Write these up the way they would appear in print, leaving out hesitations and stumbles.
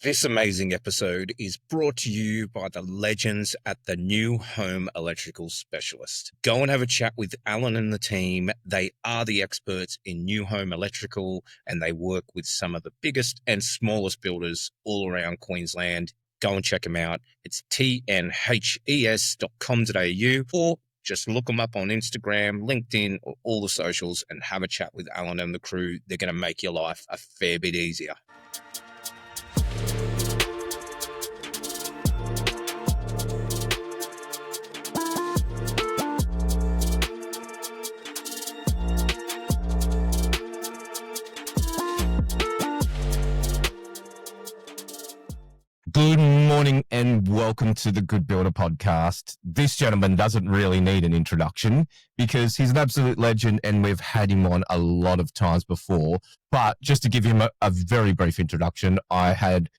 This amazing episode is brought to you by the legends at the New Home Electrical Specialist. Go and have a chat with Alan and the team. They are the experts in new home electrical, and they work with some of the biggest and smallest builders all around Queensland. Go and check them out. It's tnhes.com.au, or just look them up on Instagram, LinkedIn, or all the socials and have a chat with Alan and the crew. They're going to make your life a fair bit easier. Good morning and welcome to the Good Builder podcast. This gentleman doesn't really need an introduction because he's an absolute legend and we've had him on a lot of times before. But just to give him a very brief introduction, I haven't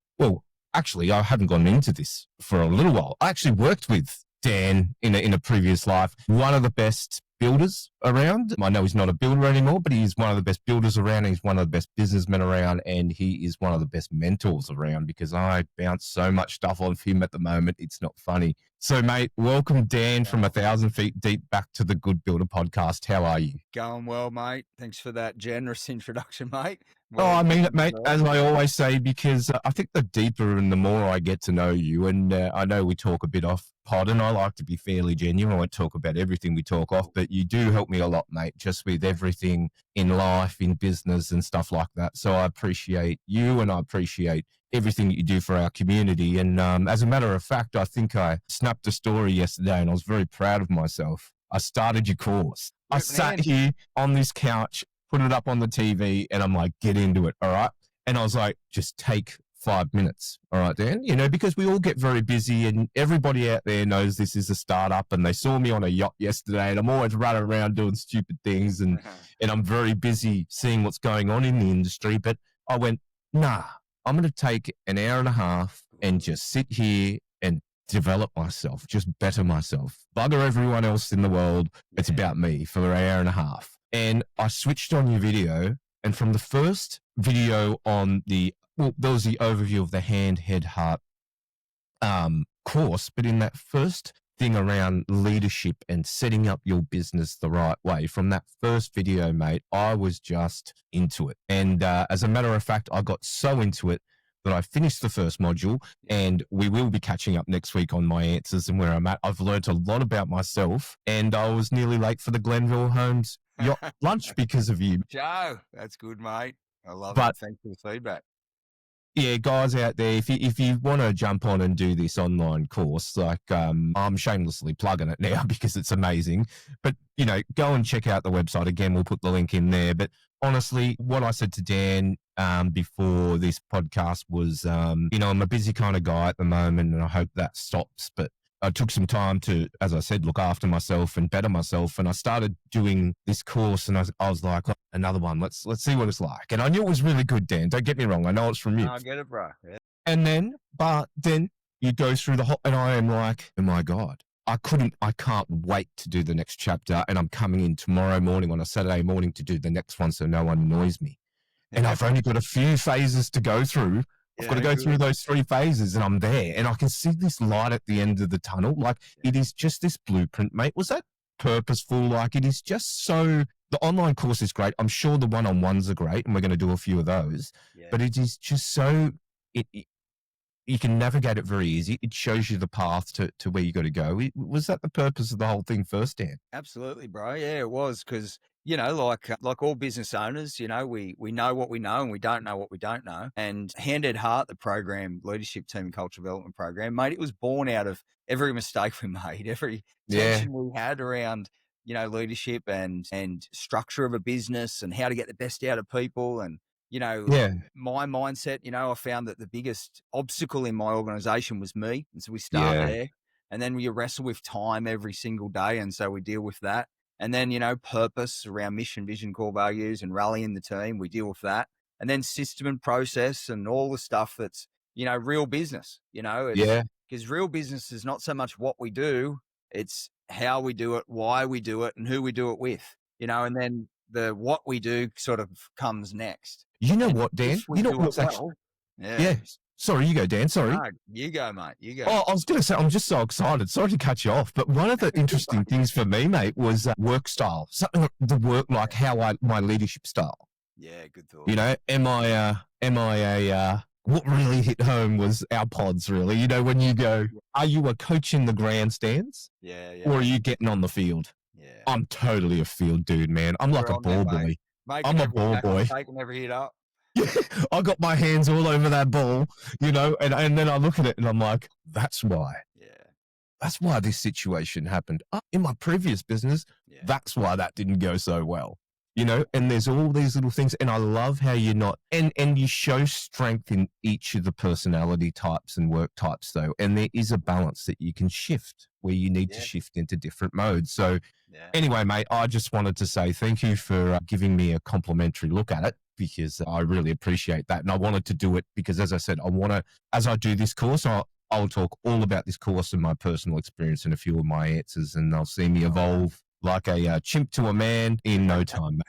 gone into this for a little while. I actually worked with Dan in a previous life, one of the best builders around. I know he's not a builder anymore, but he's one of the best builders around. He's one of the best businessmen around, and he is one of the best mentors around because I bounce so much stuff off him at the moment. It's not funny. So, mate, welcome Dan from 1,000 Feet Deep back to the Good Builder podcast. How are you? Going well, mate. Thanks for that generous introduction, mate. I mean it, mate, as I always say, because I think the deeper and the more I get to know you, and I know we talk a bit off pod, and I like to be fairly genuine. I won't talk about everything we talk off, but you do help me a lot, mate, just with everything in life, in business and stuff like that. So I appreciate you and I appreciate everything that you do for our community. And as a matter of fact, I think I snapped a story yesterday and I was very proud of myself. I started your course. I sat here on this couch, put it up on the TV, and I'm like, get into it, all right? And I was like, just take 5 minutes, all right, Dan? You know, because we all get very busy and everybody out there knows this is a startup, and they saw me on a yacht yesterday and I'm always running around doing stupid things and I'm very busy seeing what's going on in the industry. But I went, nah, I'm going to take an hour and a half and just sit here and develop myself, just better myself. Bugger everyone else in the world. It's about me for an hour and a half. And I switched on your video, and from the first video on there was the overview of the hand, head, heart course, but in that first thing around leadership and setting up your business the right way, from that first video, mate, I was just into it. And as a matter of fact, I got so into it that I finished the first module, and we will be catching up next week on my answers and where I'm at. I've learned a lot about myself, and I was nearly late for the Glenville Homes yacht lunch because of you. Joe, that's good, mate. I love it. Thanks for the feedback. Yeah, guys out there, if you want to jump on and do this online course, like I'm shamelessly plugging it now because it's amazing. But, you know, go and check out the website. Again, we'll put the link in there. But honestly, what I said to Dan before this podcast was, you know, I'm a busy kind of guy at the moment and I hope that stops. But I took some time to, as I said, look after myself and better myself. And I started doing this course and I was like, oh, another one. Let's see what it's like. And I knew it was really good, Dan. Don't get me wrong. I know it's from you. I get it, bro. Yeah. And then you go through the whole, and I am like, oh my God, I can't wait to do the next chapter. And I'm coming in tomorrow morning on a Saturday morning to do the next one so no one annoys me. And I've only got a few phases to go through. I've got to go through those 3 phases and I'm there and I can see this light at the end of the tunnel. Like it is just this blueprint, mate. Was that purposeful? Like it is just so, the online course is great. I'm sure the one-on-ones are great and we're going to do a few of those, but it is just so, you can navigate it very easy. It shows you the path to where you got to go. Was that the purpose of the whole thing first, Dan? Absolutely, bro. Yeah, it was because, you know, like all business owners, you know, we know what we know and we don't know what we don't know. And Hand at Heart, the program, leadership team and culture development program, mate, it was born out of every mistake we made, every tension we had around, you know, leadership and structure of a business and how to get the best out of people. And, you know, my mindset, you know, I found that the biggest obstacle in my organization was me. And so we start there. And then we wrestle with time every single day. And so we deal with that. And then, you know, purpose around mission, vision, core values and rallying the team, we deal with that. And then system and process and all the stuff that's, you know, real business, you know, because real business is not so much what we do, it's how we do it, why we do it and who we do it with, you know, and then the what we do sort of comes next. You know what, Dan? You know what's actually, Sorry, you go, Dan. Sorry. No, you go, mate. You go. Oh, I was going to say, I'm just so excited. Sorry to cut you off, but one of the interesting things for me, mate, was work style. Something like the work, like my leadership style. Yeah, good thought. You know, what really hit home was our pods, really. You know, when you go, are you a coach in the grandstands? Yeah, Or yeah, are you getting on the field? yeah. I'm totally a field dude, man. I'm like We're a on that, ball mate. boy. Making I'm a every ball tackle, boy. taking every hit up. I got my hands all over that ball, you know, and then I look at it and I'm like, that's why. Yeah, That's why this situation happened. In my previous business, yeah. that's why that didn't go so well. You know, and there's all these little things. And I love how you're not, and you show strength in each of the personality types and work types, though. And there is a balance that you can shift where you need to shift into different modes. So, anyway, mate, I just wanted to say thank you for giving me a complimentary look at it, because I really appreciate that. And I wanted to do it because, as I said, I want to, as I do this course, I'll talk all about this course and my personal experience and a few of my answers, and they'll see me evolve like a chimp to a man in no time.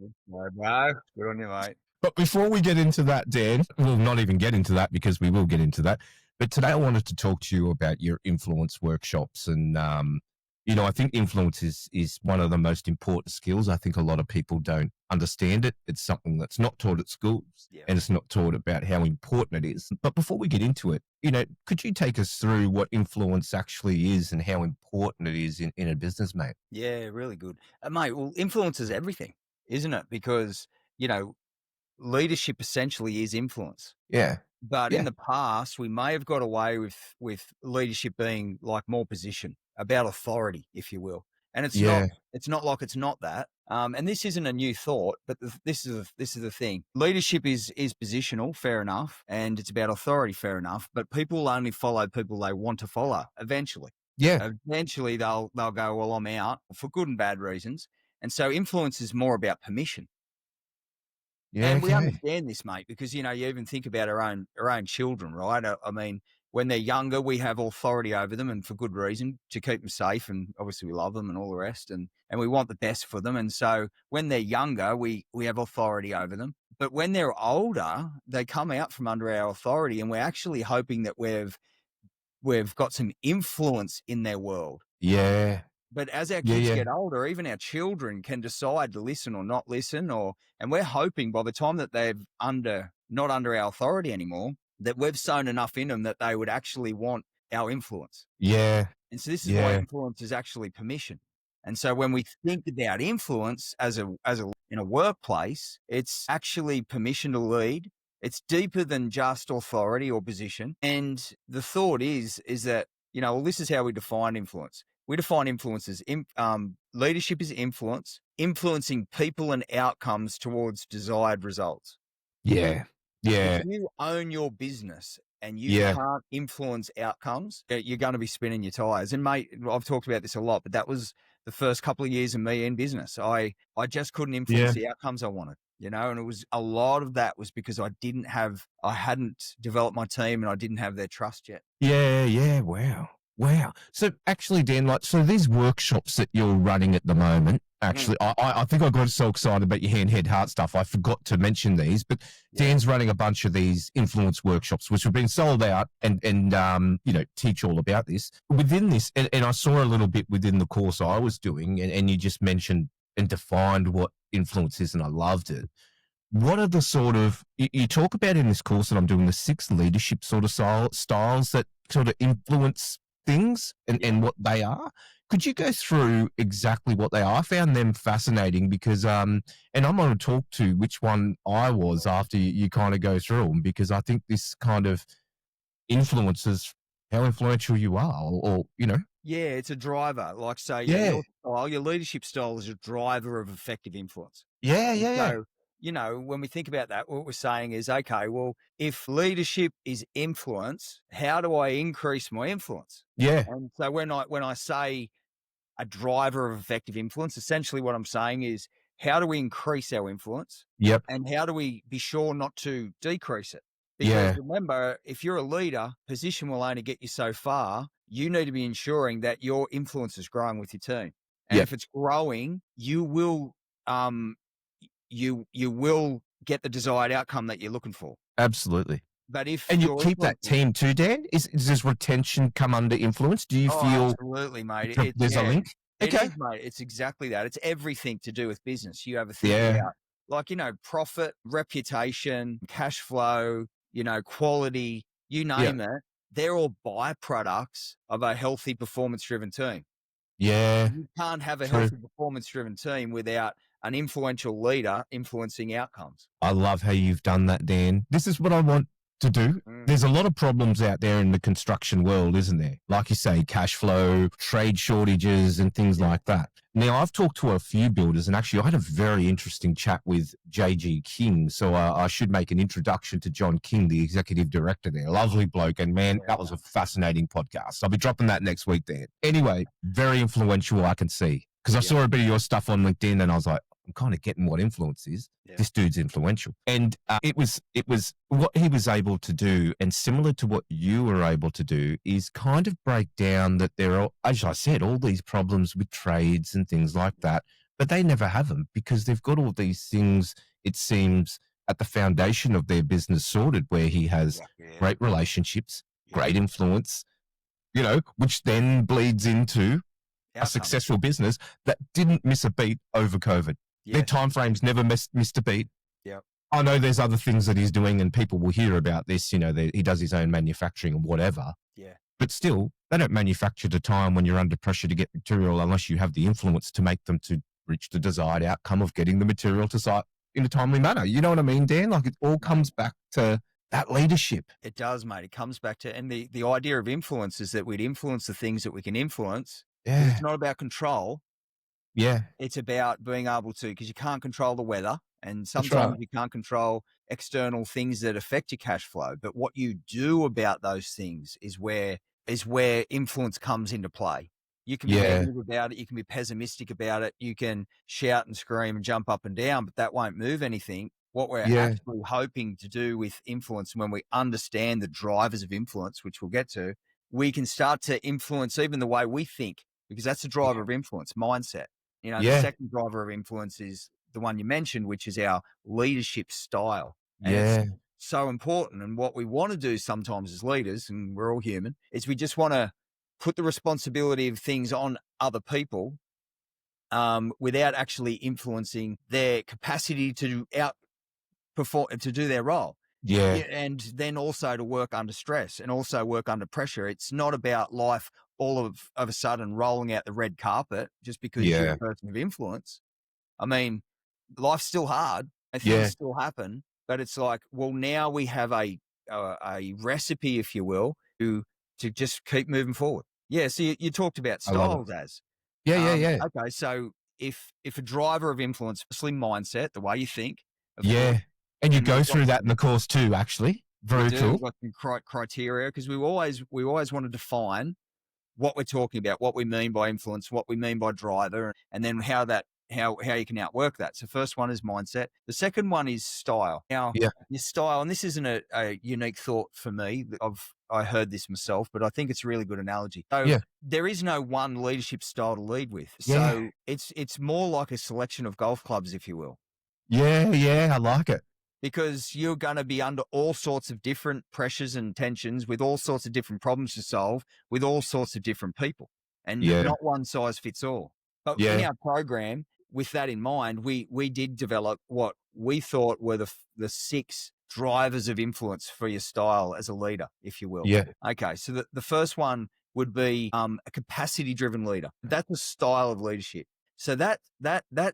Good on you, mate. But before we get into that, Dan, we'll not even get into that because we will get into that. But today I wanted to talk to you about your influence workshops. And, you know, I think influence is one of the most important skills. I think a lot of people don't understand it. It's something that's not taught at schools, and it's not taught about how important it is. But before we get into it, you know, could you take us through what influence actually is and how important it is in a business, mate? Yeah, really good. Mate, well, influence is everything, isn't it? Because, you know, leadership essentially is influence. Yeah. But in the past, we may have got away with leadership being like more position, about authority, if you will. And it's not like it's not that. And this isn't a new thought, but this is the thing. Leadership is positional, fair enough, and it's about authority, fair enough. But people will only follow people they want to follow. Eventually, eventually they'll go, well, I'm out, for good and bad reasons. And so influence is more about permission. Yeah, And we understand this, mate, because, you know, you even think about our own children, right? I mean, when they're younger, we have authority over them, and for good reason, to keep them safe. And obviously we love them and all the rest, and we want the best for them. And so when they're younger, we have authority over them. But when they're older, they come out from under our authority, and we're actually hoping that we've got some influence in their world. Yeah. But as our kids get older, even our children can decide to listen or not listen, and we're hoping by the time that they're not under our authority anymore, that we've sown enough in them that they would actually want our influence. Yeah. And so this is why influence is actually permission. And so when we think about influence as a in a workplace, it's actually permission to lead. It's deeper than just authority or position. And the thought is that, you know, well, this is how we define influence. We define influence as leadership is influence, influencing people and outcomes towards desired results. Yeah. Yeah. If you own your business and you can't influence outcomes, you're going to be spinning your tires. And mate, I've talked about this a lot, but that was the first couple of years of me in business. I just couldn't influence the outcomes I wanted, you know, and it was a lot of that was because I hadn't developed my team and I didn't have their trust yet. Yeah. Wow. So actually, Dan, so these workshops that you're running at the moment, actually, I think I got so excited about your hand, head, heart stuff. I forgot to mention these, but Dan's running a bunch of these influence workshops, which have been sold out and you know, teach all about this. Within this, and I saw a little bit within the course I was doing, and you just mentioned and defined what influence is, and I loved it. What are the sort of, you talk about in this course that I'm doing, the 6 leadership sort of styles that sort of influence things and what they are. Could you go through exactly what they are? I found them fascinating because, and I'm going to talk to which one I was after you kind of go through them, because I think this kind of influences how influential you are, or you know. Yeah, it's a driver. Like, say, your leadership style is a driver of effective influence. So, you know, when we think about that, what we're saying is, okay, well, if leadership is influence, how do I increase my influence? Yeah. And so when I say a driver of effective influence, essentially what I'm saying is, how do we increase our influence? Yep. And how do we be sure not to decrease it? Because remember, if you're a leader, position will only get you so far. You need to be ensuring that your influence is growing with your team. And if it's growing, you will you will get the desired outcome that you're looking for. Absolutely. But if And you you're keep that influencing, team too, Dan? Does retention come under influence? Do you oh, feel absolutely, mate. there's a link? It Okay. is, mate. It's exactly that. It's everything to do with business. You have a think Yeah. about, like, profit, reputation, cash flow, quality, you Yeah. name it. They're all byproducts of a healthy performance-driven team. Yeah. You can't have a True. healthy performance-driven team without an influential leader influencing outcomes. I love how you've done that, Dan. This is what I want to do. Mm. There's a lot of problems out there in the construction world, isn't there? Like you say, cash flow, trade shortages, and things like that. Now, I've talked to a few builders, and actually, I had a very interesting chat with JG King. So I should make an introduction to John King, the executive director there. Lovely bloke. And man, that was a fascinating podcast. I'll be dropping that next week, Dan. Anyway, very influential, I can see. Because I saw a bit of your stuff on LinkedIn, and I was like, I'm kind of getting what influence is. Yeah. This dude's influential. And it was what he was able to do, and similar to what you were able to do, is kind of break down that there are, as I said, all these problems with trades and things like that, but they never have them because they've got all these things, it seems, at the foundation of their business sorted, where he has great relationships, great influence, which then bleeds into a successful business that didn't miss a beat over COVID. Their timeframes never missed a beat. Yep. I know there's other things that he's doing, and people will hear about this. He does his own manufacturing and whatever. Yeah. But still, they don't manufacture at a time when you're under pressure to get material unless you have the influence to make them to reach the desired outcome of getting the material to site in a timely manner. You know what I mean, Dan? Like, it all comes back to that leadership. It does, mate. It comes back to, and the idea of influence is that we'd influence the things that we can influence. Yeah. It's not about control. Yeah. It's about being able to, because you can't control the weather, and sometimes right. you can't control external things that affect your cash flow. But what you do about those things is where influence comes into play. You can be negative about it. You can be pessimistic about it. You can shout and scream and jump up and down, but that won't move anything. What we're actually hoping to do with influence, when we understand the drivers of influence, which we'll get to, we can start to influence even the way we think, because that's the driver of influence, mindset. The second driver of influence is the one you mentioned, which is our leadership style. And it's so important. And what we want to do sometimes as leaders, and we're all human, is we just want to put the responsibility of things on other people without actually influencing their capacity to to do their role. Yeah. And then also to work under stress and also work under pressure. It's not about life all of a sudden rolling out the red carpet just because you're a person of influence. I mean, life's still hard and things still happen, but it's like, well, now we have a recipe, if you will, to just keep moving forward. Yeah. So you talked about styles as. Yeah. Okay. So if a driver of influence, firstly mindset, the way you think. And you go through that in the course too, actually. Very cool. We've got some criteria, because we always want to define what we're talking about, what we mean by influence, what we mean by driver, and then how you can outwork that. So first one is mindset. The second one is style. Now, your style, and this isn't a unique thought for me. I heard this myself, but I think it's a really good analogy. So there is no one leadership style to lead with. So it's more like a selection of golf clubs, if you will. Yeah, I like it. Because you're going to be under all sorts of different pressures and tensions, with all sorts of different problems to solve, with all sorts of different people, and not one size fits all. But in our program, with that in mind, we did develop what we thought were the 6 drivers of influence for your style as a leader, if you will. Yeah. Okay. So the first one would be a capacity-driven leader. That's a style of leadership. So that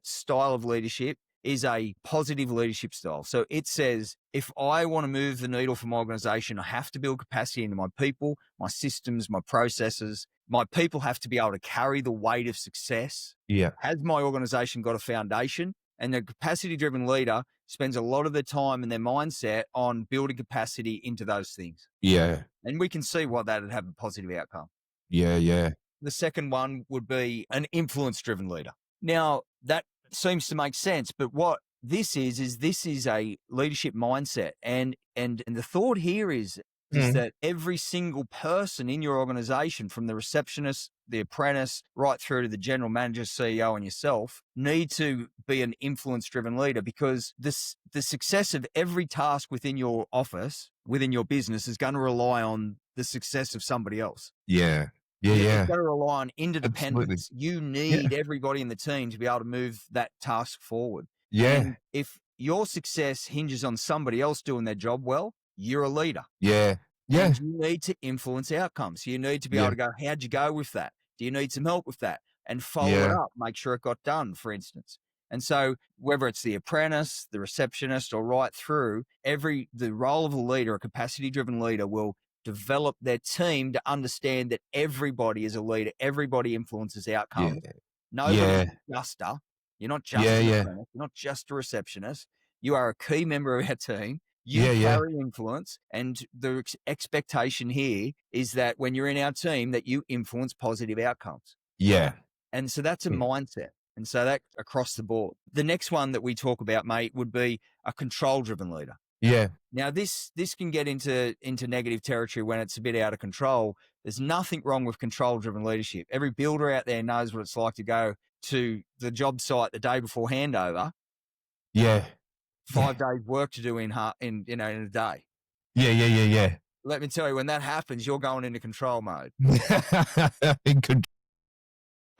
style of leadership is a positive leadership style. So it says, if I want to move the needle for my organization, I have to build capacity into my people, my systems, my processes. My people have to be able to carry the weight of success. Yeah. Has my organization got a foundation? And the capacity-driven leader spends a lot of their time and their mindset on building capacity into those things. Yeah. And we can see what that would have a positive outcome. Yeah. The second one would be an influence-driven leader. Now, that seems to make sense, but what this is a leadership mindset. And the thought here is is that every single person in your organization, from the receptionist, the apprentice, right through to the general manager, CEO, and yourself, need to be an influence-driven leader, because the success of every task within your office, within your business, is going to rely on the success of somebody else. Yeah. It's going to rely on interdependence. Absolutely. You need everybody in the team to be able to move that task forward. Yeah. And if your success hinges on somebody else doing their job well, you're a leader. Yeah. Yeah. And you need to influence outcomes. You need to be able to go, how'd you go with that? Do you need some help with that? And follow it up, make sure it got done, for instance. And so whether it's the apprentice, the receptionist, or right through, the role of a leader, a capacity-driven leader, will develop their team to understand that everybody is a leader. Everybody influences outcomes. Nobody's just a. You're not just an apprentice. You're not just a receptionist. You are a key member of our team. You carry influence, and the expectation here is that when you're in our team, that you influence positive outcomes. Yeah. And so that's a mindset. And so that across the board. The next one that we talk about, mate, would be a control-driven leader. Yeah. Now, this can get into negative territory when it's a bit out of control. There's nothing wrong with control-driven leadership. Every builder out there knows what it's like to go to the job site the day before handover. Yeah. 5 days work to do in a day. Yeah. Let me tell you, when that happens, you're going into control mode.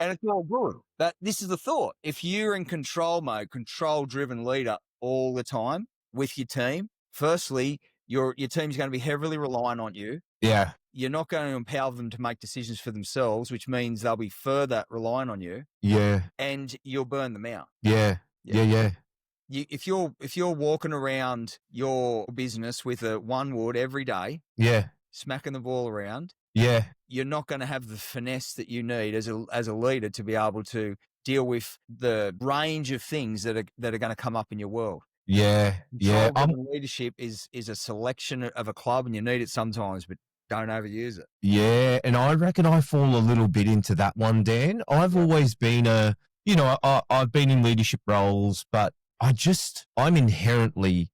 And it's all good. This is the thought. If you're in control mode, control-driven leader all the time with your team, firstly, your team's going to be heavily reliant on you. Yeah. You're not going to empower them to make decisions for themselves, which means they'll be further reliant on you. Yeah. And you'll burn them out. Yeah. If you're walking around your business with a one wood every day, smacking the ball around, you're not going to have the finesse that you need as a leader to be able to deal with the range of things that are going to come up in your world. Leadership is a selection of a club, and you need it sometimes, but don't overuse it. Yeah, and I reckon I fall a little bit into that one, Dan. I've always been I've been in leadership roles, but I'm inherently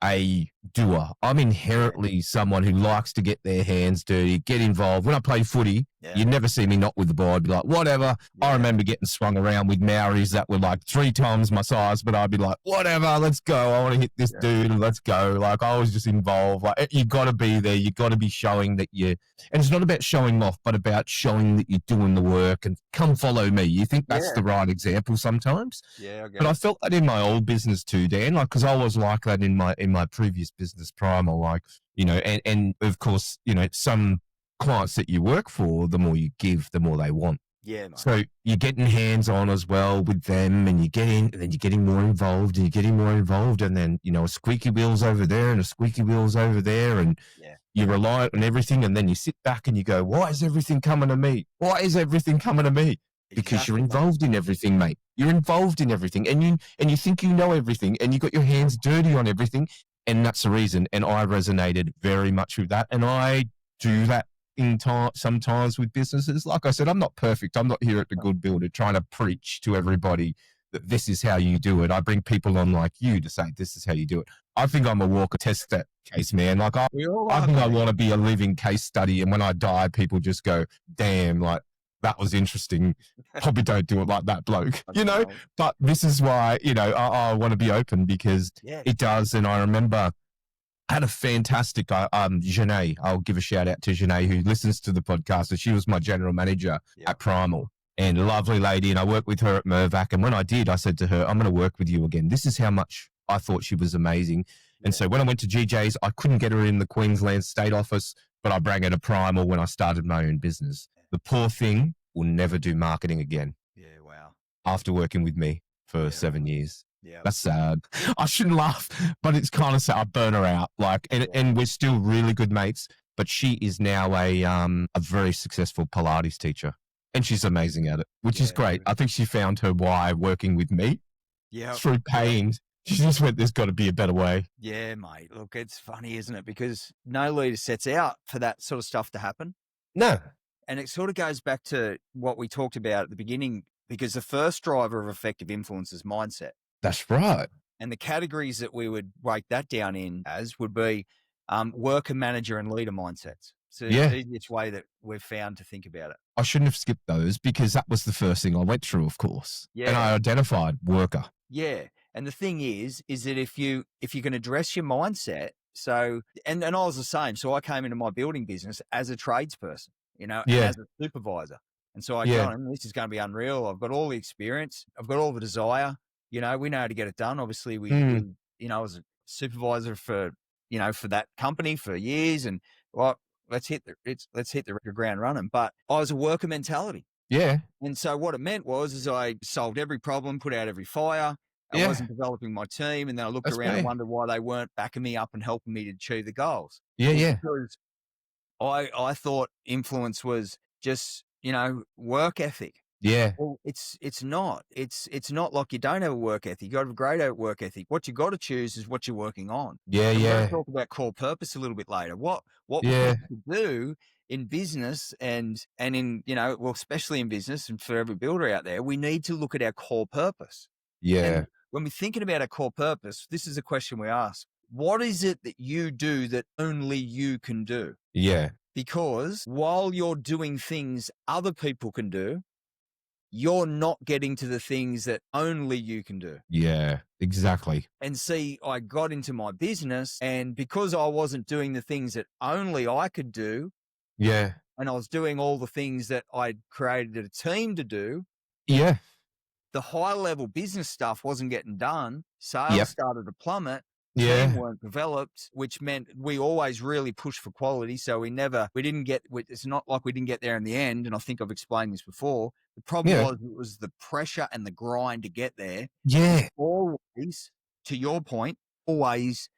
a doer. I'm inherently someone who likes to get their hands dirty, get involved. When I play footy, you'd never see me not with the ball. I'd be like, whatever. I remember getting swung around with Maoris that were like 3 times my size, but I'd be like, whatever, let's go. I want to hit this dude and let's go. Like, I was just involved. Like, you got to be there. You got to be showing that and it's not about showing off, but about showing that you're doing the work and come follow me. You think that's the right example sometimes. Yeah, but I felt that in my old business too, Dan, like, because I was like that in my previous business prior, like, and of course, some clients that you work for, the more you give, the more they want. Yeah, mate. So you're getting hands on as well with them, and and then you're getting more involved, and you're getting more involved, and then a squeaky wheel's over there, and a squeaky wheel's over there, and you rely on everything, and then you sit back and you go, why is everything coming to me? Why is everything coming to me? Because you're involved in everything, mate. You're involved in everything, and you think you know everything, and you got your hands dirty on everything, and that's the reason. And I resonated very much with that, and I do that sometimes with businesses. Like I said, I'm not perfect. I'm not here at the Good Builder trying to preach to everybody that this is how you do it. I bring people on like you to say this is how you do it. I think I'm a walker test that case, man. Like I think I want to be a living case study, and when I die, people just go, damn, like, that was interesting. Probably don't do it like that bloke, but this is why, I want to be open, because it does. And I remember I had a fantastic, Janae, I'll give a shout out to Janae, who listens to the podcast. And she was my general manager at Primal, and a lovely lady. And I worked with her at Mervac. And when I did, I said to her, I'm going to work with you again. This is how much I thought she was amazing. And so when I went to GJ's, I couldn't get her in the Queensland state office, but I brought her to Primal when I started my own business. The poor thing will never do marketing again. Yeah, wow. After working with me for 7 years. Yeah. That's sad. I shouldn't laugh, but it's kind of sad. I burn her out. Like, and we're still really good mates, but she is now a very successful Pilates teacher, and she's amazing at it, which is great. I think she found her why working with me through pain. She just went, there's got to be a better way. Yeah, mate. Look, it's funny, isn't it? Because no leader sets out for that sort of stuff to happen. No. And it sort of goes back to what we talked about at the beginning, because the first driver of effective influence is mindset. That's right. And the categories that we would break that down in as would be worker, manager, and leader mindsets. So Yeah. the easiest way that we've found to think about it. I shouldn't have skipped those because that was the first thing I went through, of course. Yeah. And I identified worker. Yeah. And the thing is that if you can address your mindset, so and I was the same. So I came into my building business as a tradesperson, and Yeah. as a supervisor. And so I Yeah. got, this is going to be unreal. I've got all the experience. I've got all the desire. We know how to get it done. Obviously, we I was a supervisor for that company for years, and well, let's hit the ground running. But I was a worker mentality. Yeah. And so what it meant was I solved every problem, put out every fire. I Yeah. wasn't developing my team. And then I looked That's around and fair. wondered why they weren't backing me up and helping me to achieve the goals. Yeah. Well, Yeah. because I thought influence was just, work ethic. Yeah. Well, it's not. It's not like you don't have a work ethic. You got to have a great work ethic. What you got to choose is what you're working on. Yeah. And we're going Yeah. to talk about core purpose a little bit later. What Yeah. we do in business and in, well, especially in business and for every builder out there, we need to look at our core purpose. Yeah. And when we're thinking about our core purpose, this is a question we ask. What is it that you do that only you can do? Yeah. Because while you're doing things other people can do, you're not getting to the things that only you can do. Yeah. Exactly. And see, I got into my business, and because I wasn't doing the things that only I could do, Yeah. and I was doing all the things that I'd created a team to do, Yeah. the high level business stuff wasn't getting done. Sales Yep. started to plummet. Yeah. Team weren't developed, which meant we always really pushed for quality. So we didn't get, it's not like we didn't get there in the end. And I think I've explained this before. The problem Yeah. was the pressure and the grind to get there. Yeah. Always, to your point, always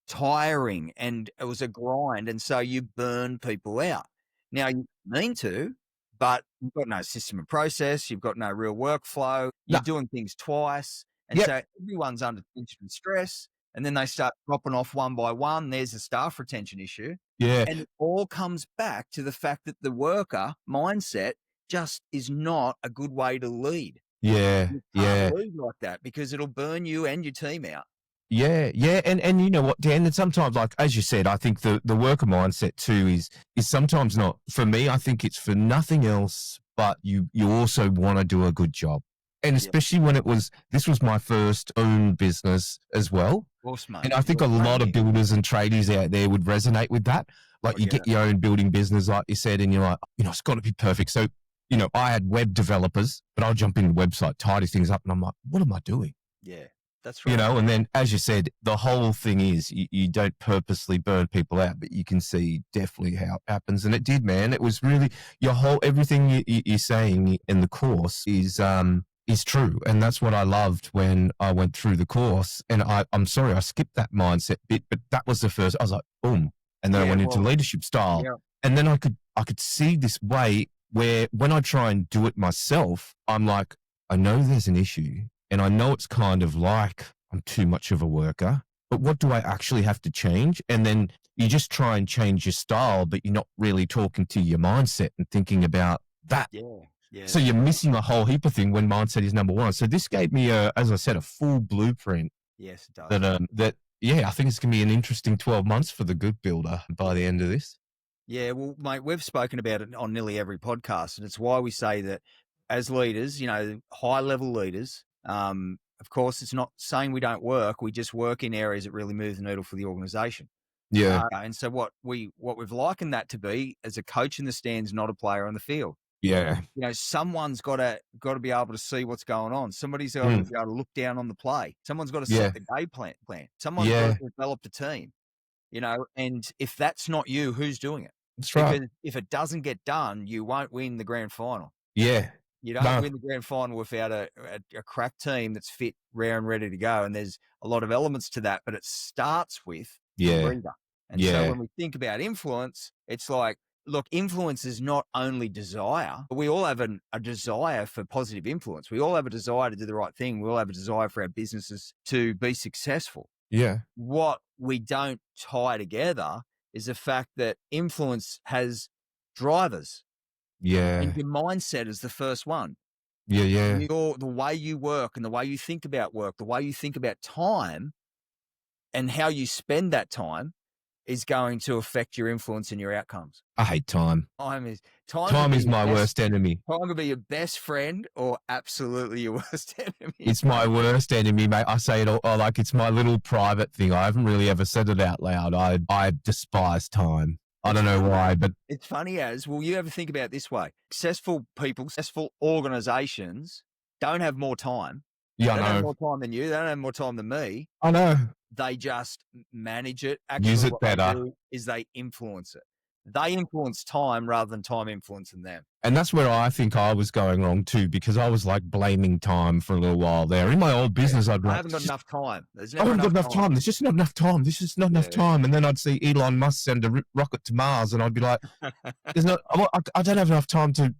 tiring, and it was a grind. And so you burn people out. Now you mean to, but you've got no system and process. You've got no real workflow. You're No. doing things twice. And Yep. so everyone's under tension and stress. And then they start dropping off one by one. There's a staff retention issue. Yeah. And it all comes back to the fact that the worker mindset just is not a good way to lead. Yeah. You Yeah. can't lead like that because it'll burn you and your team out. Yeah, yeah, and you know what, Dan? And sometimes, like as you said, I think the worker mindset too is sometimes not for me. I think it's for nothing else, but you also want to do a good job, and especially when this was my first own business as well. Of course, mate. And I think a lot of builders and tradies out there would resonate with that. Like you get your own building business, like you said, and you're like, it's got to be perfect. So, I had web developers, but I'll jump in the website, tidy things up, and I'm like, what am I doing? Yeah. That's right. And then, as you said, the whole thing is you don't purposely burn people out, but you can see definitely how it happens. And it did, man. It was really everything you're saying in the course is true. And that's what I loved when I went through the course. And I'm sorry, I skipped that mindset bit, but that was the first, I was like, boom. And then I went into leadership style. Yeah. And then I could see this way where when I try and do it myself, I'm like, I know there's an issue. And I know it's kind of like I'm too much of a worker, but what do I actually have to change? And then you just try and change your style, but you're not really talking to your mindset and thinking about that. Yeah. Yeah. So you're missing a whole heap of things when mindset is number one. So this gave me, as I said, a full blueprint. Yes, it does. I think it's going to be an interesting 12 months for the good builder by the end of this. Yeah. Well, mate, we've spoken about it on nearly every podcast, and it's why we say that as leaders, high level leaders, of course, it's not saying we don't work. We just work in areas that really move the needle for the organization. Yeah. And so what we've likened that to be as a coach in the stands, not a player on the field. Yeah. Someone's got to be able to see what's going on. Somebody's got to be able to look down on the play. Someone's got to set the game plan. Someone's got to develop the team. And if that's not you, who's doing it? That's right. Because if it doesn't get done, you won't win the grand final. Yeah. You don't win the grand final without a crack team that's fit, rare, and ready to go. And there's a lot of elements to that, but it starts with the leader. And so when we think about influence, it's like, look, influence is not only desire, but we all have a desire for positive influence. We all have a desire to do the right thing. We all have a desire for our businesses to be successful. Yeah. What we don't tie together is the fact that influence has drivers. Yeah. And your mindset is the first one. Yeah. The way you work and the way you think about work, the way you think about time And how you spend that time is going to affect your influence and your outcomes. I hate time. Time is my worst enemy. Time could be your best friend or absolutely your worst enemy. It's my worst enemy, mate. I say it all like it's my little private thing. I haven't really ever said it out loud. I despise time. I don't know why, but it's funny as, well, you ever think about it this way. Successful people, successful organizations don't have more time. Yeah, They I don't have know. more time than you. They don't have more time than me. I know. They just manage it. Actually, Use it what better. they do is they influence it. They influence time rather than time influencing them. And that's where I think I was going wrong too, because I was like blaming time for a little while there. In my old business, I'd be I like, haven't got enough time. I haven't got enough time. There's just not enough time. There's just not enough time. And then I'd see Elon Musk send a rocket to Mars, and I'd be like, "There's not. I don't have enough time to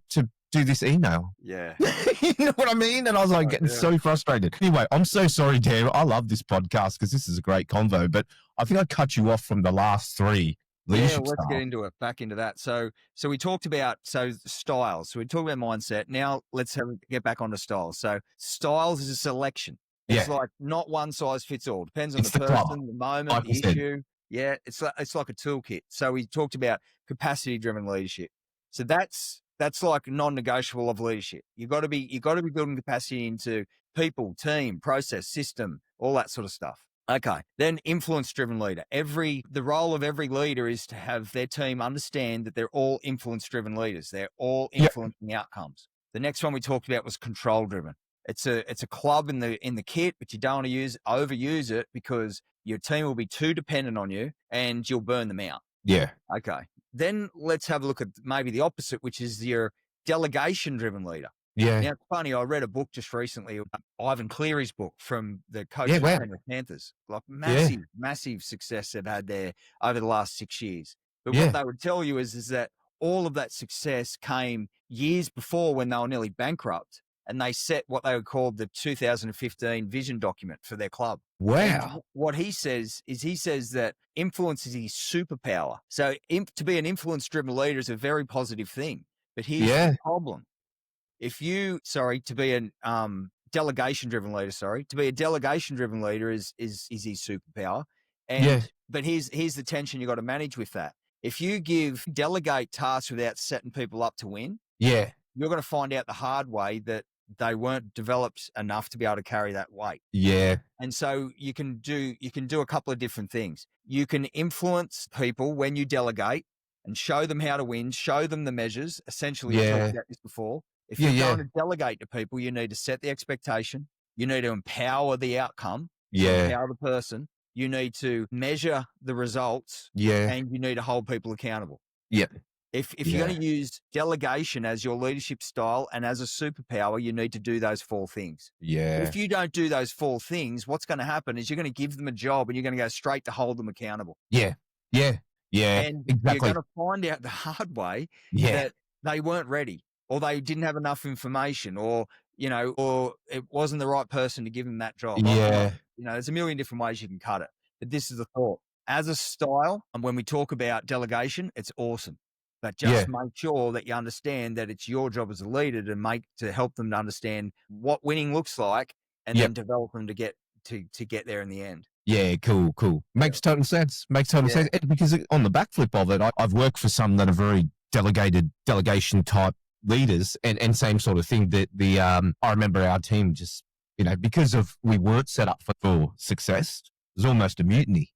do this email." Yeah. You know what I mean? And I was like getting so frustrated. Anyway, I'm so sorry, Dan. I love this podcast because this is a great convo, but I think I cut you off from the last three. Let's get into it. Back into that. So we talked about styles. So we talked about mindset. Now let's get back onto styles. So styles is a selection. It's like not one size fits all. Depends on the person, the moment, the issue. Yeah, it's like a toolkit. So we talked about capacity-driven leadership. So that's like non-negotiable of leadership. You got to be building capacity into people, team, process, system, all that sort of stuff. Okay. Then influence-driven leader. The role of every leader is to have their team understand that they're all influence-driven leaders. They're all influencing outcomes. The next one we talked about was control-driven. It's a club in the kit, but you don't want to overuse it because your team will be too dependent on you and you'll burn them out. Yeah. Okay. Then let's have a look at maybe the opposite, which is your delegation-driven leader. Yeah. Now, it's funny, I read a book just recently, Ivan Cleary's book from the coach of the Panthers. Like massive success they've had there over the last 6 years. But what they would tell you is that all of that success came years before when they were nearly bankrupt, and they set what they would call the 2015 vision document for their club. Wow. And what he says that influence is his superpower. So to be an influence-driven leader is a very positive thing. But here's the problem. To be a delegation-driven leader is his superpower. But here's the tension you got to manage with that. If you delegate tasks without setting people up to win, you're going to find out the hard way that they weren't developed enough to be able to carry that weight. Yeah. And so you can do a couple of different things. You can influence people when you delegate and show them how to win, show them the measures. Essentially, we talked about this before. If you're going to delegate to people, you need to set the expectation. You need to empower the outcome. Empower the person. You need to measure the results. And you need to hold people accountable. If you're going to use delegation as your leadership style and as a superpower, you need to do those 4 things. If you don't do those 4 things, what's going to happen is you're going to give them a job and you're going to go straight to hold them accountable. And exactly. You're going to find out the hard way that they weren't ready, or they didn't have enough information, or it wasn't the right person to give them that job. There's a million different ways you can cut it. But this is the thought. As a style, and when we talk about delegation, it's awesome. But just make sure that you understand that it's your job as a leader to help them to understand what winning looks like, and then develop them to get there in the end. Yeah, cool. Makes total sense. Sense. Because on the backflip of it, I've worked for some that are very delegation type leaders, and same sort of thing. I remember our team just, because we weren't set up for success, it was almost a mutiny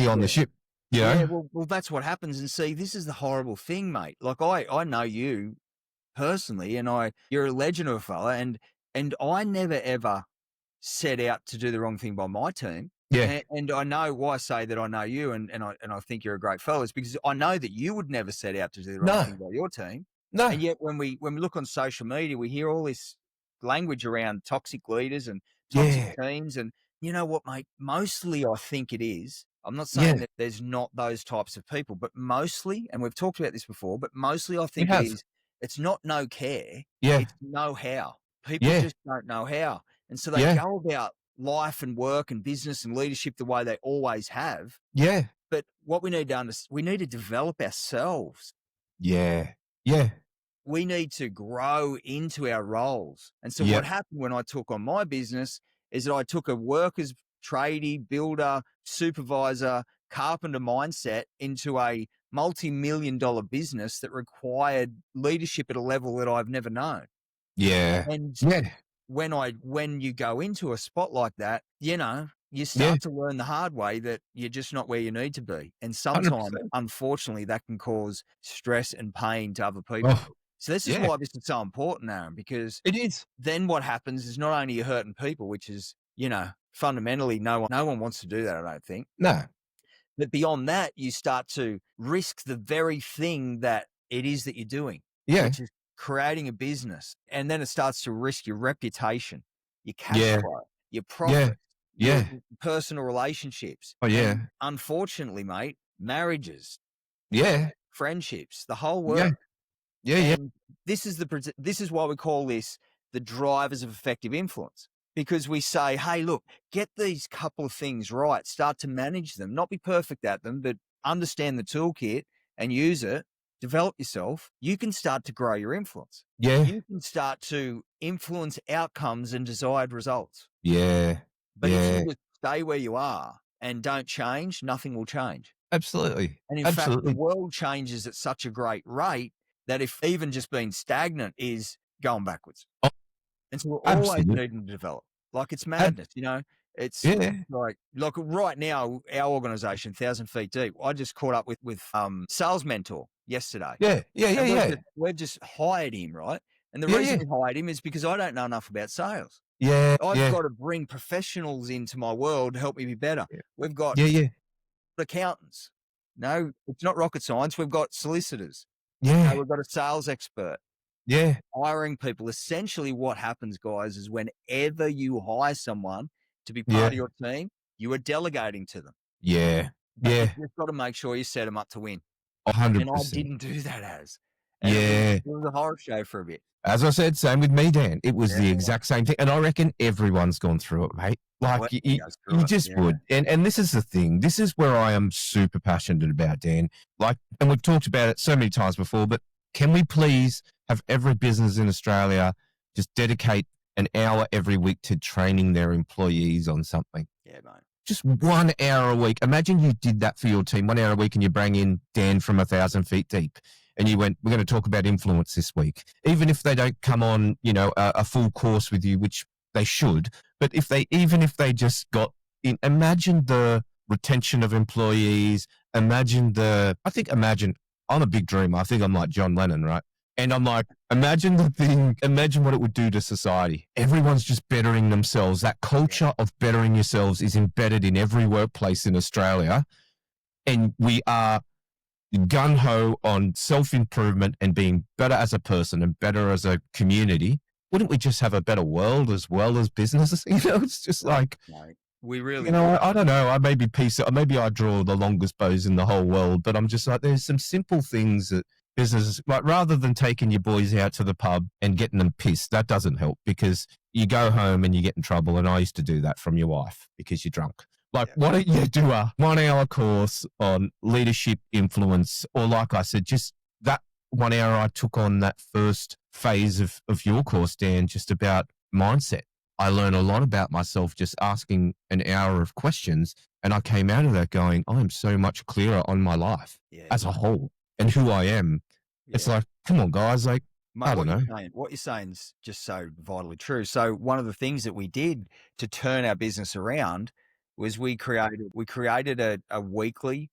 on the ship. Well, that's what happens. And see, this is the horrible thing, mate. Like I know you personally, and you're a legend of a fella, and I never ever set out to do the wrong thing by my team. And I know why I say that I know you, and I think you're a great fellow, is because I know that you would never set out to do the wrong thing by your team. No. And yet when we look on social media, we hear all this language around toxic leaders and toxic teams. And you know what, mate? Mostly I think it is. I'm not saying that there's not those types of people, but mostly, and we've talked about this before, but mostly I think it's not no care. It's know how. People just don't know how. And so they go about life and work and business and leadership the way they always have. But what we need to understand, we need to develop ourselves. We need to grow into our roles. And so what happened when I took on my business is that I took a worker's tradie, builder, supervisor, carpenter mindset into a multi-million-dollar business that required leadership at a level that I've never known. Yeah. And Yeah. when you go into a spot like that, you start to learn the hard way that you're just not where you need to be. And sometimes, 100%. unfortunately, that can cause stress and pain to other people. Oh, So this is yeah. why this is so important, Aaron, because It is. then what happens is not only you're hurting people, which is, fundamentally no one wants to do that, I don't think. No. But beyond that, you start to risk the very thing that it is that you're doing, Yeah. which is creating a business. And then it starts to risk your reputation, your cash Yeah. flow, your Yeah. profit, your Yeah. personal relationships. Oh, yeah. And unfortunately, mate, marriages, Yeah. friendships, the whole Yeah. work. Yeah. Yeah. And this is why we call this the drivers of effective influence, because we say, hey, look, get these couple of things right, start to manage them, not be perfect at them, but understand the toolkit and use it, develop yourself. You can start to grow your influence. Yeah. You can start to influence outcomes and desired results. Yeah. But if Yeah. you just stay where you are and don't change, nothing will change. Absolutely. And in fact, the Absolutely. world changes at such a great rate that if even just being stagnant is going backwards. Oh, And so we're always absolutely. needing to develop. Like it's madness, It's Yeah. like right now, our organization, 1,000 Feet Deep, I just caught up with Sales Mentor yesterday. Yeah. Yeah. Yeah. And Yeah. we've just hired him, right? And the Yeah, reason yeah. we hired him is because I don't know enough about sales. Yeah. I've Yeah. got to bring professionals into my world to help me be better. Yeah. We've got Yeah. Yeah. accountants. No, it's not rocket science. We've got solicitors. Yeah. We've got a sales expert. Yeah. Hiring people. Essentially what happens, guys, is whenever you hire someone to be Yeah. part of your team, you are delegating to them. Yeah. But Yeah. you've just got to make sure you set them up to win. 100%. And I didn't do that And Yeah. it was a horror show for a bit. As I said, same with me, Dan. It was the Yeah. exact same thing. And I reckon everyone's gone through it, mate. Like Well, you, everyone goes through it, just yeah. would. And this is the thing. This is where I am super passionate about, Dan. Like, and we've talked about it so many times before, but can we please have every business in Australia just dedicate an hour every week to training their employees on something? Yeah, mate. Just 1 hour a week. Imagine you did that for your team, 1 hour a week, and you bring in Dan from 1,000 Feet Deep. And you went, we're going to talk about influence this week. Even if they don't come on, a full course with you, which they should, but even if they just got in, imagine the retention of employees, imagine, I'm a big dreamer. I think I'm like John Lennon, right? And I'm like, imagine what it would do to society. Everyone's just bettering themselves. That culture of bettering yourselves is embedded in every workplace in Australia. And we are gung-ho on self-improvement and being better as a person and better as a community. Wouldn't we just have a better world as well as businesses? It's just like, Mate, we really I don't know. Maybe I draw the longest bows in the whole world, but I'm just like, there's some simple things that businesses, like, rather than taking your boys out to the pub and getting them pissed, that doesn't help because you go home and you get in trouble. And I used to do that from your wife because you're drunk. Like, why don't you do a 1 hour course on leadership influence? Or like I said, just that 1 hour I took on that first phase of your course, Dan, just about mindset. I learned a lot about myself just asking an hour of questions. And I came out of that going, I'm so much clearer on my life as a whole and who I am. Yeah. It's like, come on, guys. Like, mate, I don't know. What you're saying is just so vitally true. So one of the things that we did to turn our business around was we created a weekly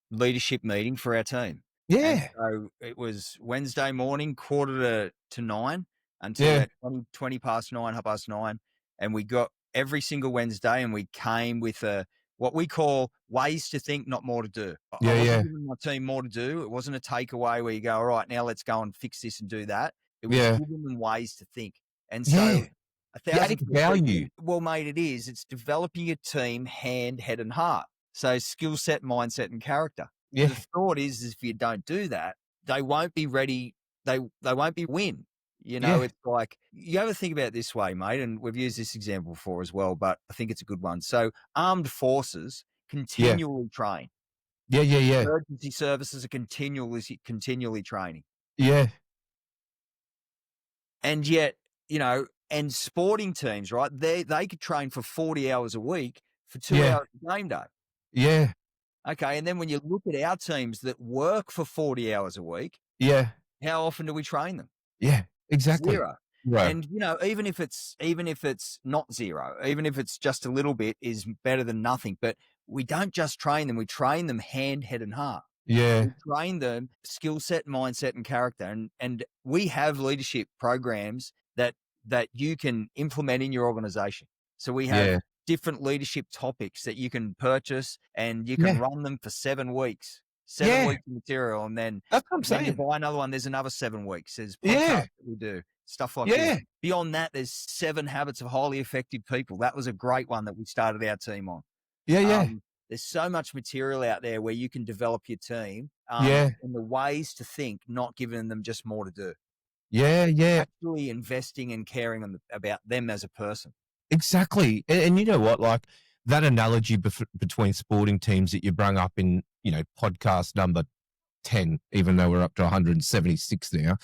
leadership meeting for our team. Yeah. And so it was Wednesday morning, 8:45 until 20 past 9, 9:30. And we got every single Wednesday and we came with what we call ways to think, not more to do. I wasn't giving my team more to do. It wasn't a takeaway where you go, all right, now let's go and fix this and do that. It was giving them ways to think. And so 1,000 value. Well, mate, it is. It's developing a team, hand, head, and heart. So skill set, mindset, and character. Yeah. The thought is if you don't do that, they won't be ready. They won't be win. It's like, you ever think about it this way, mate, and we've used this example before as well, but I think it's a good one. So armed forces continually train. Yeah. Emergency services are continually training. Yeah. And yet, And sporting teams, right? They could train for 40 hours a week for 2 Yeah. hours a game day. Yeah. Okay. And then when you look at our teams that work for 40 hours a week, Yeah. how often do we train them? Yeah. Exactly. Zero. Right. And even if it's not zero, even if it's just a little bit, is better than nothing. But we don't just train them; we train them hand, head, and heart. Yeah. We train them skill set, mindset, and character. And we have leadership programs that you can implement in your organization. So we have Yeah. different leadership topics that you can purchase, and you can Yeah. run them for 7 weeks. 7 Yeah. weeks of material, and then That's what I'm then you saying. buy another one. There's another 7 weeks. There's podcasts Yeah. that we do, stuff like Yeah. this. Beyond that, there's 7 habits of highly effective people. That was a great one that we started our team on. Yeah. Yeah. There's so much material out there where you can develop your team, Yeah. and the ways to think, not giving them just more to do. Yeah. Yeah. Actually investing and caring about them as a person. Exactly. And you know what? Like that analogy between sporting teams that you brung up in, podcast number 10, even though we're up to 176 now.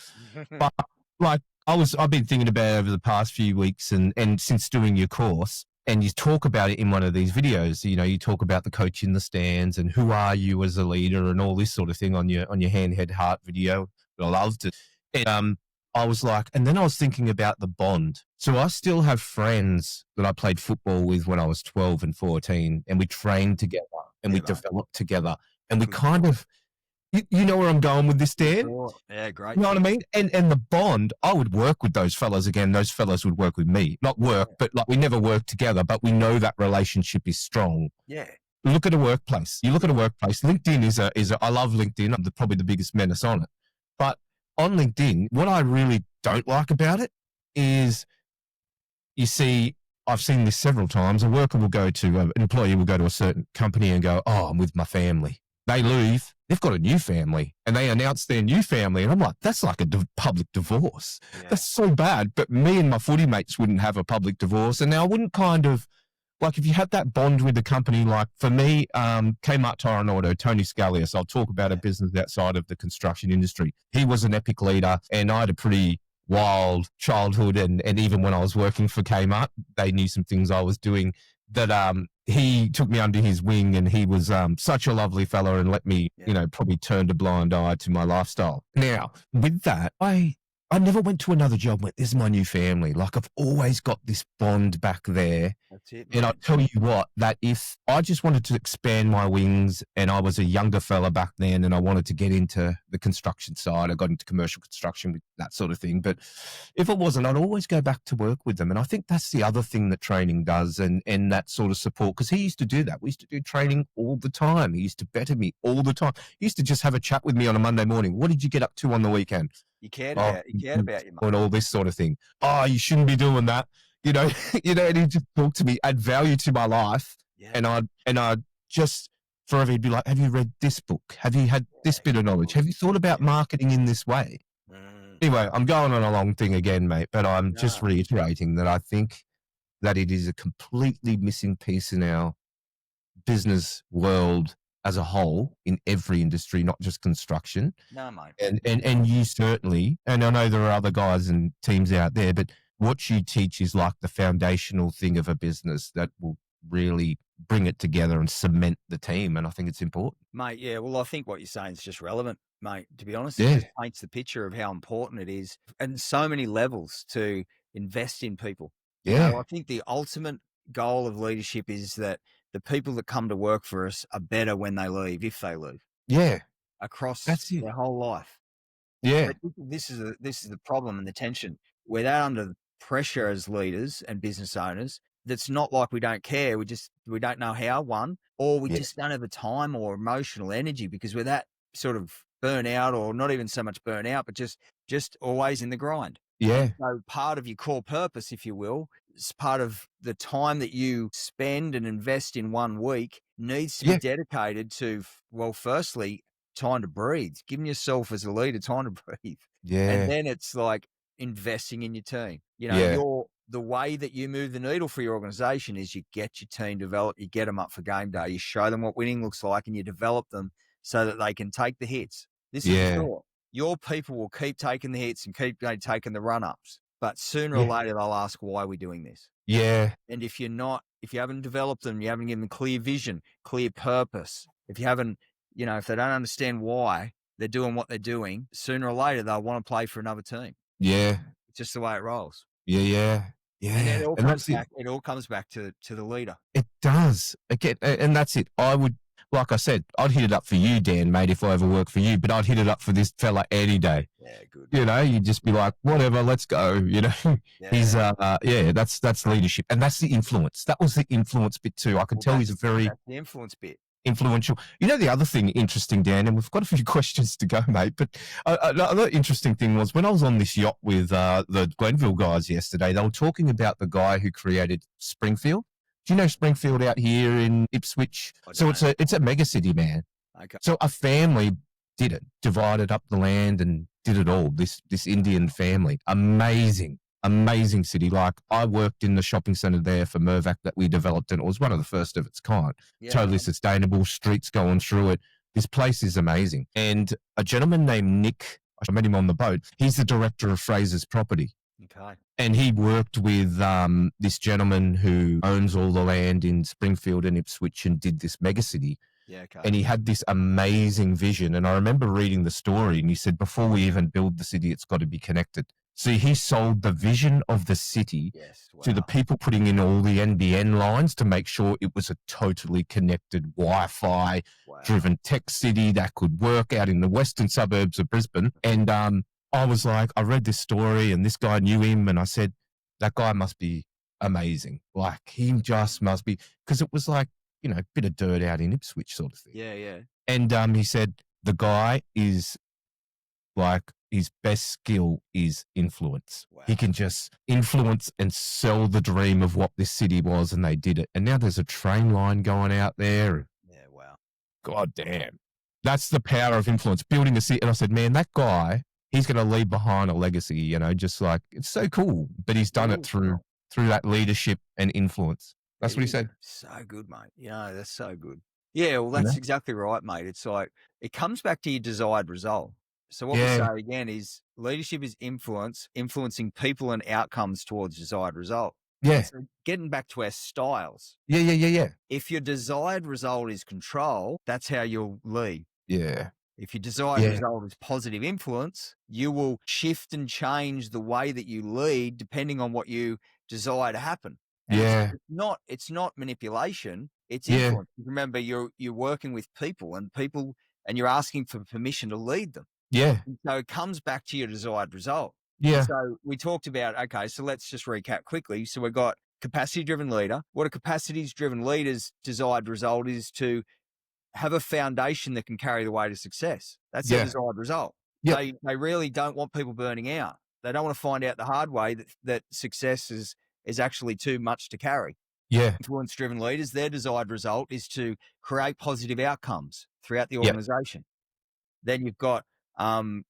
But like I've been thinking about it over the past few weeks and since doing your course, and you talk about it in one of these videos, you talk about the coach in the stands and who are you as a leader and all this sort of thing on your hand, head, heart video. I loved it. And, I was like, and then I was thinking about the bond. So I still have friends that I played football with when I was 12 and 14, and we trained together and we developed together, and we kind of, you know where I'm going with this, Dan? Yeah, great. You know what I mean? And the bond, I would work with those fellas again. Those fellas would work with me. Not work, but like we never worked together, but we know that relationship is strong. Yeah. Look at a workplace. You look at a workplace. LinkedIn is I love LinkedIn. I'm probably the biggest menace on it. But on LinkedIn, what I really don't like about it is, you see, I've seen this several times. An employee will go to a certain company and go, "Oh, I'm with my family." They leave. They've got a new family, and they announce their new family. And I'm like, that's like a public divorce. Yeah. That's so bad. But me and my footy mates wouldn't have a public divorce. And now I wouldn't like if you had that bond with the company, like for me, Kmart Tire and Auto, Tony Scalius, I'll talk about a business outside of the construction industry. He was an epic leader, and I had a pretty wild childhood. And even when I was working for Kmart, they knew some things I was doing that he took me under his wing, and he was such a lovely fellow and let me, probably turned a blind eye to my lifestyle. Now, with that, I never went to another job and went, this is my new family. Like I've always got this bond back there. That's it. And I'll tell you what, that if I just wanted to expand my wings and I was a younger fella back then and I wanted to get into the construction side, I got into commercial construction with that sort of thing. But if it wasn't, I'd always go back to work with them. And I think that's the other thing that training does and that sort of support, because he used to do that. We used to do training all the time. He used to better me all the time. He used to just have a chat with me on a Monday morning. What did you get up to on the weekend? You cared about you, mate. And all this sort of thing. Oh, you shouldn't be doing that. And he just talked to me, add value to my life. Yeah. And I'd just forever he'd be like, have you read this book? Have you had this bit of knowledge? Have you thought about marketing in this way? Anyway, I'm going on a long thing again, mate, but I'm just reiterating that I think that it is a completely missing piece in our business world as a whole, in every industry, not just construction. No, mate. And you certainly, and I know there are other guys and teams out there, but what you teach is like the foundational thing of a business that will really bring it together and cement the team. And I think it's important. Mate, yeah. Well, I think what you're saying is just relevant, mate. To be honest, Yeah. It just paints the picture of how important it is and so many levels to invest in people. Yeah. I think the ultimate goal of leadership is that the people that come to work for us are better when they leave, if they leave. Yeah. Across That's their whole life. Yeah. But this is the problem and the tension. We're that under pressure as leaders and business owners. That's not like we don't care. We don't know how, or we just don't have the time or emotional energy because we're that sort of burnout, or not even so much burnout, but just always in the grind. Yeah. So part of your core purpose, if you will, is part of the time that you spend and invest in 1 week needs to be dedicated to, well, firstly, time to breathe, giving yourself as a leader time to breathe. Yeah. And then it's like investing in your team. The way that you move the needle for your organization is you get your team developed, you get them up for game day, you show them what winning looks like, and you develop them so that they can take the hits. This is short. Your people will keep taking the hits and keep taking the run-ups. but sooner or later they'll ask, why are we doing this? Yeah. And if you haven't developed them, you haven't given them clear vision, clear purpose, if you haven't, if they don't understand why they're doing what they're doing, sooner or later they'll want to play for another team. Yeah. It's just the way it rolls. Yeah. And it all And comes that's it. back. It all comes back to the leader. It does. Again, and that's it. I would, like I said, I'd hit it up for you, Dan, mate, if I ever work for you, but I'd hit it up for this fella any day. Yeah, good. You'd just be like, whatever, let's go. He's, that's leadership. And that's the influence. That was the influence bit too. I can tell he's a very that's the influence bit. Influential. The other thing interesting, Dan, and we've got a few questions to go, mate, but another interesting thing was when I was on this yacht with the Glenville guys yesterday, they were talking about the guy who created Springfield. Do you know Springfield out here in Ipswich? So it's a mega city, man. Okay. So a family did it, divided up the land and did it all. This Indian family, amazing city. Like I worked in the shopping centre there for Mirvac that we developed, and it was one of the first of its kind. Yeah. Totally sustainable, streets going through it. This place is amazing. And a gentleman named Nick, I met him on the boat. He's the director of Fraser's Property. Okay. And he worked with this gentleman who owns all the land in Springfield and Ipswich and did this megacity. Yeah, okay. And he had this amazing vision. And I remember reading the story, and he said, before we even build the city, it's got to be connected. So he sold the vision of the city to the people putting in all the NBN lines to make sure it was a totally connected Wi-Fi driven tech city that could work out in the western suburbs of Brisbane. And I was like, I read this story and this guy knew him, and I said, that guy must be amazing. Like he just must be, because it was like, a bit of dirt out in Ipswich sort of thing. Yeah, yeah. And he said, the guy is like, his best skill is influence. Wow. He can just influence and sell the dream of what this city was, and they did it. And now there's a train line going out there. Yeah, wow. God damn. That's the power of influence, building a city. And I said, man, that guy, he's going to leave behind a legacy, just like, it's so cool. But he's done it through that leadership and influence. That's what he said. So good, mate. That's so good. Yeah, well, that's exactly right, mate. It's like, it comes back to your desired result. So what we say again is leadership is influencing people and outcomes towards desired result. Yeah. So getting back to our styles. Yeah. If your desired result is control, that's how you'll lead. Yeah. If your desired result is positive influence, you will shift and change the way that you lead depending on what you desire to happen. And it's not manipulation, it's influence. Remember, you're working with people and you're asking for permission to lead them. Yeah. And so it comes back to your desired result. Yeah. So we talked about, okay, so let's just recap quickly. So we've got capacity-driven leader. What a capacity-driven leader's desired result is to have a foundation that can carry the way to success. That's their desired result. They really don't want people burning out. They don't want to find out the hard way that success is actually too much to carry. Yeah. Influence-driven leaders, their desired result is to create positive outcomes throughout the organization. Then you've got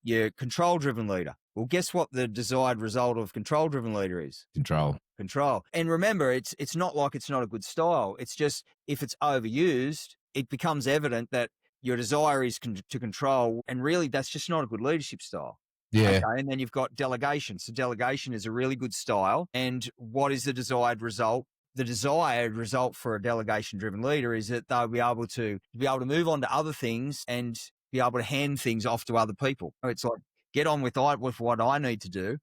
your control-driven leader. Well, guess what the desired result of control-driven leader is? Control. And remember, it's not like it's not a good style. It's just if it's overused, it becomes evident that your desire is to control, and really that's just not a good leadership style. Yeah. Okay, and then you've got delegation. So delegation is a really good style. And what is the desired result? The desired result for a delegation-driven leader is that they'll be able to move on to other things and be able to hand things off to other people. It's like, get on with what I need to do,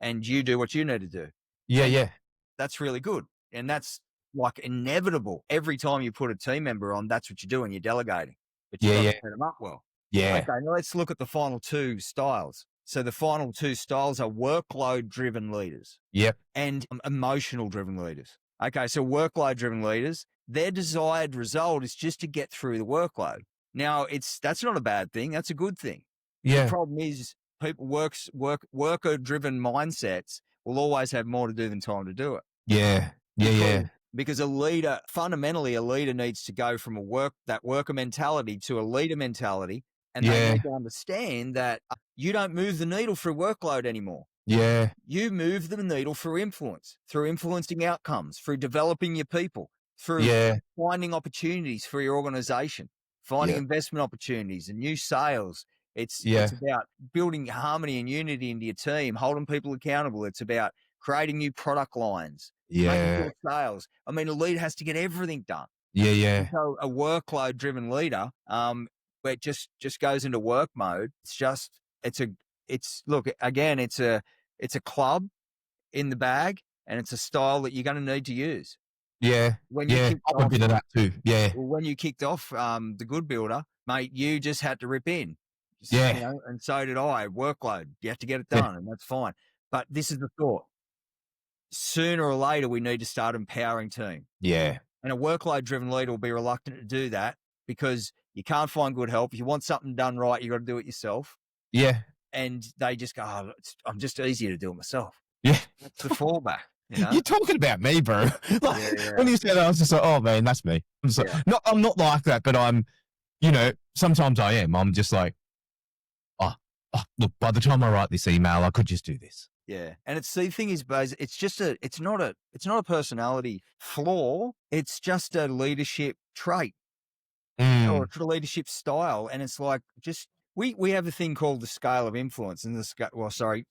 and you do what you need to do. Yeah. That's really good. And that's like inevitable. Every time you put a team member on, that's what you're doing. You're delegating. But you got to set them up well. Yeah. Okay, now let's look at the final two styles. So the final two styles are workload-driven leaders. Yep. And emotional-driven leaders. Okay, so workload-driven leaders, their desired result is just to get through the workload. Now, that's not a bad thing. That's a good thing. Yeah. The problem is people worker-driven mindsets will always have more to do than time to do it. Yeah. Because fundamentally, a leader needs to go from that worker mentality to a leader mentality. And they need to understand that you don't move the needle through workload anymore. Yeah. You move the needle through influence, through influencing outcomes, through developing your people, through finding opportunities for your organization, finding investment opportunities and new sales. It's Yeah. about building harmony and unity into your team, holding people accountable. It's about creating new product lines, making Yeah. sure sales. I mean, a leader has to get everything done. Yeah. And Yeah. so a workload driven leader, where it just goes into work mode. Look, again, it's a club in the bag, and it's a style that you're going to need to use. Yeah. When you Yeah. kicked I'm a off, bit of that too. Yeah. when you kicked off the Good Builder, mate, you just had to rip in. Yeah. You know, and so did I. Workload, you have to get it Yeah. done, and that's fine. But this is the thought: sooner or later, we need to start empowering team. Yeah. And a workload-driven leader will be reluctant to do that because you can't find good help. If you want something done right, you got to do it yourself. Yeah. And they just go, "Oh, I'm just easier to do it myself." Yeah. That's the fallback, you know. You're talking about me, bro. Like, Yeah. when you said that, I was just like, oh man, that's me. Yeah. I'm not like that, but I'm, sometimes I am. I'm just like, oh, look, by the time I write this email, I could just do this. Yeah. And the thing is, Buzz, it's not a personality flaw. It's just a leadership trait or Mm. a leadership style. And it's like, we have a thing called the scale of influence, and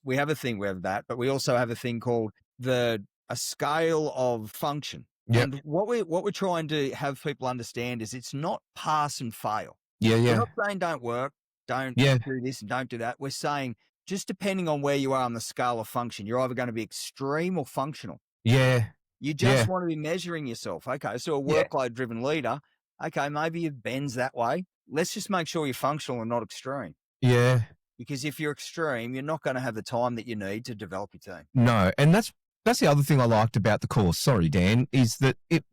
we have a thing, we have that, but we also have a thing called a scale of function. Yep. And what we're trying to have people understand is it's not pass and fail. Yeah. We're Yeah. not saying don't work, don't Yeah. do this and don't do that. We're saying just depending on where you are on the scale of function, you're either going to be extreme or functional. Yeah. You just Yeah. want to be measuring yourself. Okay, so a Yeah. workload driven leader, okay, maybe it bends that way. Let's just make sure you're functional and not extreme. Yeah. Because if you're extreme, you're not going to have the time that you need to develop your team. No, and that's the other thing I liked about the course. Sorry, Dan, is that it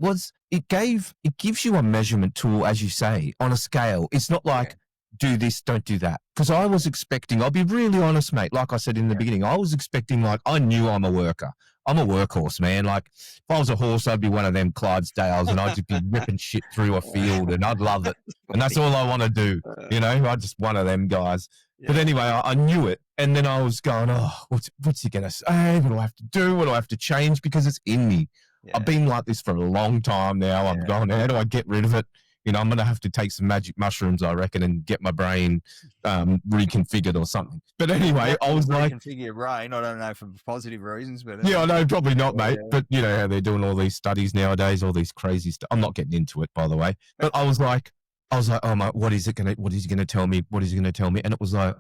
gives you a measurement tool, as you say, on a scale. It's not like do this, don't do that. Because I was expecting, I'll be really honest, mate. Like I said in the beginning, I was expecting, like, I knew I'm a worker. I'm a workhorse, man. Like, if I was a horse, I'd be one of them Clydesdales, and I'd just be ripping shit through a field, and I'd love it. And that's all I want to do. I'm just one of them guys. Yeah. But anyway, I knew it. And then I was going, oh, what's he going to say? What do I have to do? What do I have to change? Because it's in me. Yeah. I've been like this for a long time now. I'm going, how do I get rid of it? I'm going to have to take some magic mushrooms, I reckon, and get my brain reconfigured or something. But anyway, I was like... Reconfigure your brain. I don't know for positive reasons, but... Yeah, I know, probably not, mate. Yeah. But you know how they're doing all these studies nowadays, all these crazy stuff. I'm not getting into it, by the way. But I was like, oh, my, what is he going to tell me? What is he going to tell me? And it was like,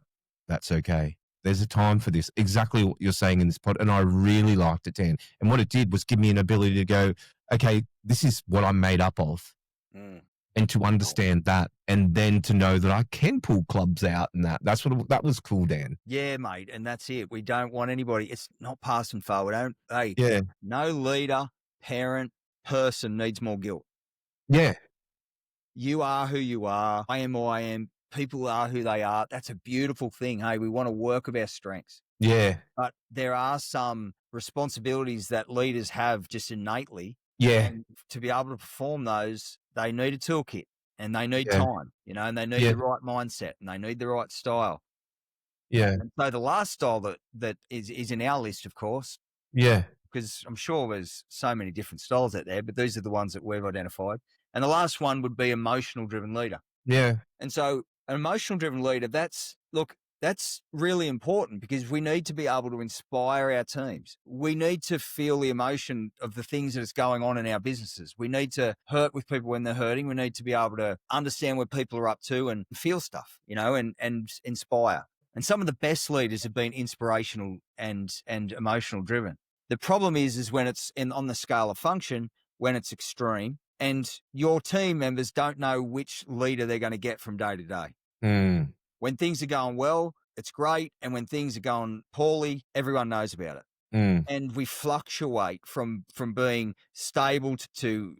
that's okay. There's a time for this. Exactly what you're saying in this pod. And I really liked it, Dan. And what it did was give me an ability to go, okay, this is what I'm made up of. And to understand that, and then to know that I can pull clubs out, and that was cool, Dan. Yeah, mate, and that's it. We don't want anybody. It's not pass and fail. No leader, parent, person needs more guilt. Yeah, you are who you are. I am who I am. People are who they are. That's a beautiful thing. Hey, we want to work with our strengths. Yeah, but there are some responsibilities that leaders have just innately. Yeah, and to be able to perform those, they need a toolkit, and they need time, and they need the right mindset, and they need the right style. Yeah. And so the last style that is in our list, of course. Yeah. Because I'm sure there's so many different styles out there, but these are the ones that we've identified. And the last one would be emotional driven leader. Yeah. And so an emotional driven leader, that's really important because we need to be able to inspire our teams. We need to feel the emotion of the things that is going on in our businesses. We need to hurt with people when they're hurting. We need to be able to understand what people are up to and feel stuff, and inspire. And some of the best leaders have been inspirational and emotional driven. The problem is when it's on the scale of function, when it's extreme, and your team members don't know which leader they're going to get from day to day. Mm. When things are going well, it's great. And when things are going poorly, everyone knows about it. Mm. And we fluctuate from being stable to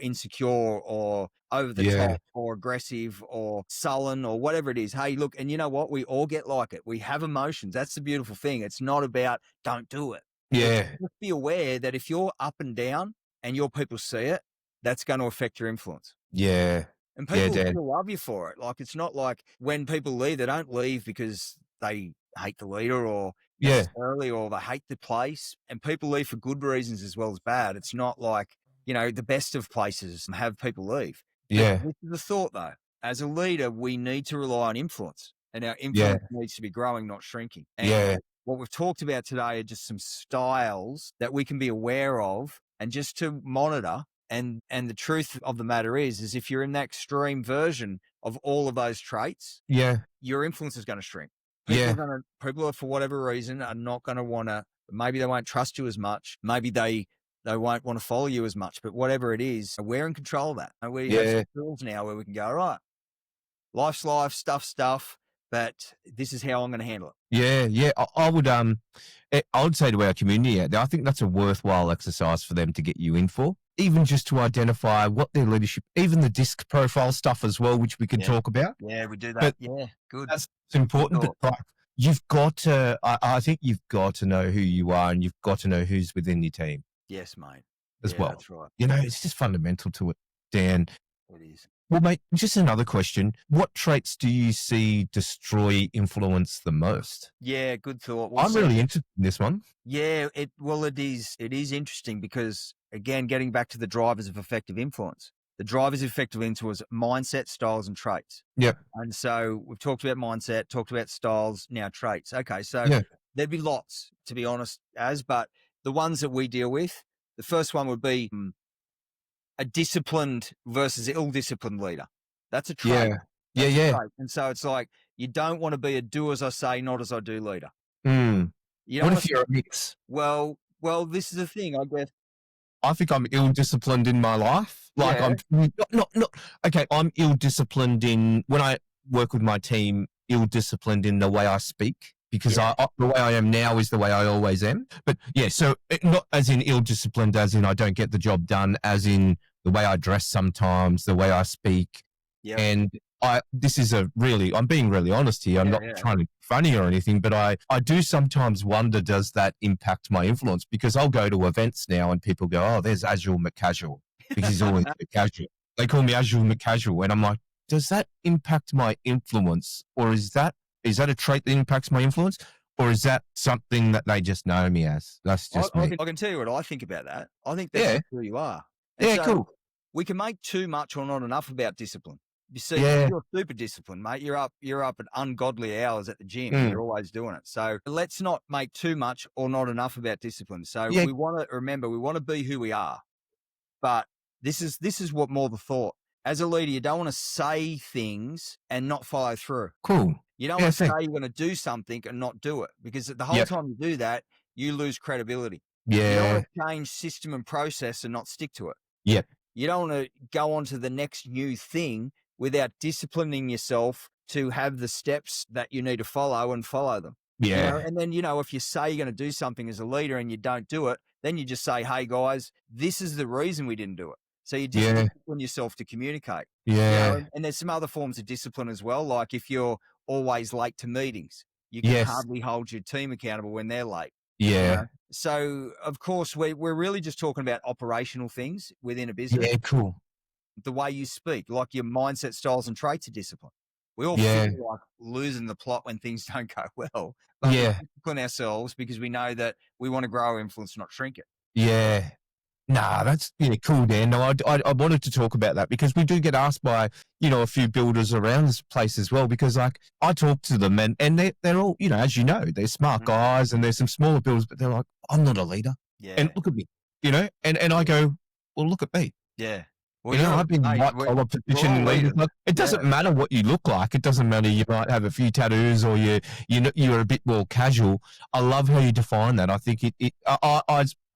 insecure or over the top or aggressive or sullen or whatever it is. Hey, look, and you know what? We all get like it. We have emotions. That's the beautiful thing. It's not about don't do it. Yeah. Just be aware that if you're up and down and your people see it, that's going to affect your influence. Yeah. And people still love you for it. Like, it's not like when people leave, they don't leave because they hate the leader or necessarily or they hate the place. And people leave for good reasons as well as bad. It's not like, the best of places have people leave. Yeah. This is the thought, though. As a leader, we need to rely on influence. and our Yeah. influence needs to be growing, not shrinking. And Yeah. what we've talked about today are just some styles that we can be aware of and just to monitor. And the truth of the matter is if you're in that extreme version of all of those traits, Yeah. your influence is going to shrink. Yeah. People are, for whatever reason, are not going to want to, maybe they won't trust you as much. Maybe they won't want to follow you as much, but whatever it is, we're in control of that. And we have some tools now where we can go, all right, life's life, stuff, but this is how I'm going to handle it. Yeah, yeah. I would say to our community out there, I think that's a worthwhile exercise for them to get you in for, even just to identify what their leadership, even the disc profile stuff as well, which we can talk about. Yeah, we do that. But yeah, good. That's important. But like, you've got to, I think you've got to know who you are, and you've got to know who's within your team Yes, mate. as well. That's right. You know, it's just fundamental to it, Dan. It is. Well, mate, just another question. What traits do you see destroy influence the most? Yeah, good thought. Well, I'm really interested in this one. Yeah, it is interesting because, again, getting back to the drivers of effective influence, the drivers of effective influence, mindset, styles, and traits. Yep. And so we've talked about mindset, talked about styles, now traits. Okay, so there'd be lots, to be honest, but the ones that we deal with, the first one would be a disciplined versus ill-disciplined leader. That's a trait. Yeah. Yeah. Trait. And so it's like, you don't want to be a do as I say, not as I do leader. What if you're a mix? Well, this is the thing, I guess. I think I'm ill-disciplined in my life. Like I'm not. Okay, I'm ill-disciplined in when I work with my team. Ill-disciplined in the way I speak because the way I am now is the way I always am. But yeah, so not as in ill-disciplined, as in I don't get the job done, as in the way I dress sometimes, the way I speak, and this is I'm being really honest here. I'm not trying to be funny or anything, but I do sometimes wonder, does that impact my influence? Because I'll go to events now and people go, oh, there's Agile McCasual, because he's always casual. They call me Agile McCasual. And I'm like, does that impact my influence? Or is that a trait that impacts my influence? Or is that something that they just know me as? That's just me. I can tell you what I think about that. I think that's who you are. And so cool. We can make too much or not enough about discipline. You see, you're super disciplined, mate. You're up at ungodly hours at the gym. You're always doing it. So let's not make too much or not enough about discipline. So we want to remember, we want to be who we are. But this is what more the thought. As a leader, you don't want to say things and not follow through. Cool. You don't want to say you're going to do something and not do it, because the whole time you do that, you lose credibility. You don't want to change system and process and not stick to it. You don't want to go on to the next new thing without disciplining yourself to have the steps that you need to follow and follow them. You know? And then, if you say you're going to do something as a leader and you don't do it, then you just say, hey guys, this is the reason we didn't do it. So you discipline yourself to communicate. And there's some other forms of discipline as well. Like if you're always late to meetings, you can hardly hold your team accountable when they're late. So of course we're really just talking about operational things within a business. Cool. The way you speak, like your mindset, styles, and traits of discipline. We all feel like losing the plot when things don't go well. But we discipline ourselves because we know that we want to grow our influence, not shrink it. Nah, that's cool, Dan. No, I wanted to talk about that because we do get asked by, a few builders around this place as well, because like I talk to them and they're all, as you know, they're smart guys and there's some smaller builders, but they're like, I'm not a leader. And look at me, and I go, well, look at me. Well, I've been in white collar position in leaders. It doesn't matter what you look like. It doesn't matter. You might have a few tattoos or you're a bit more casual. I love how you define that. I think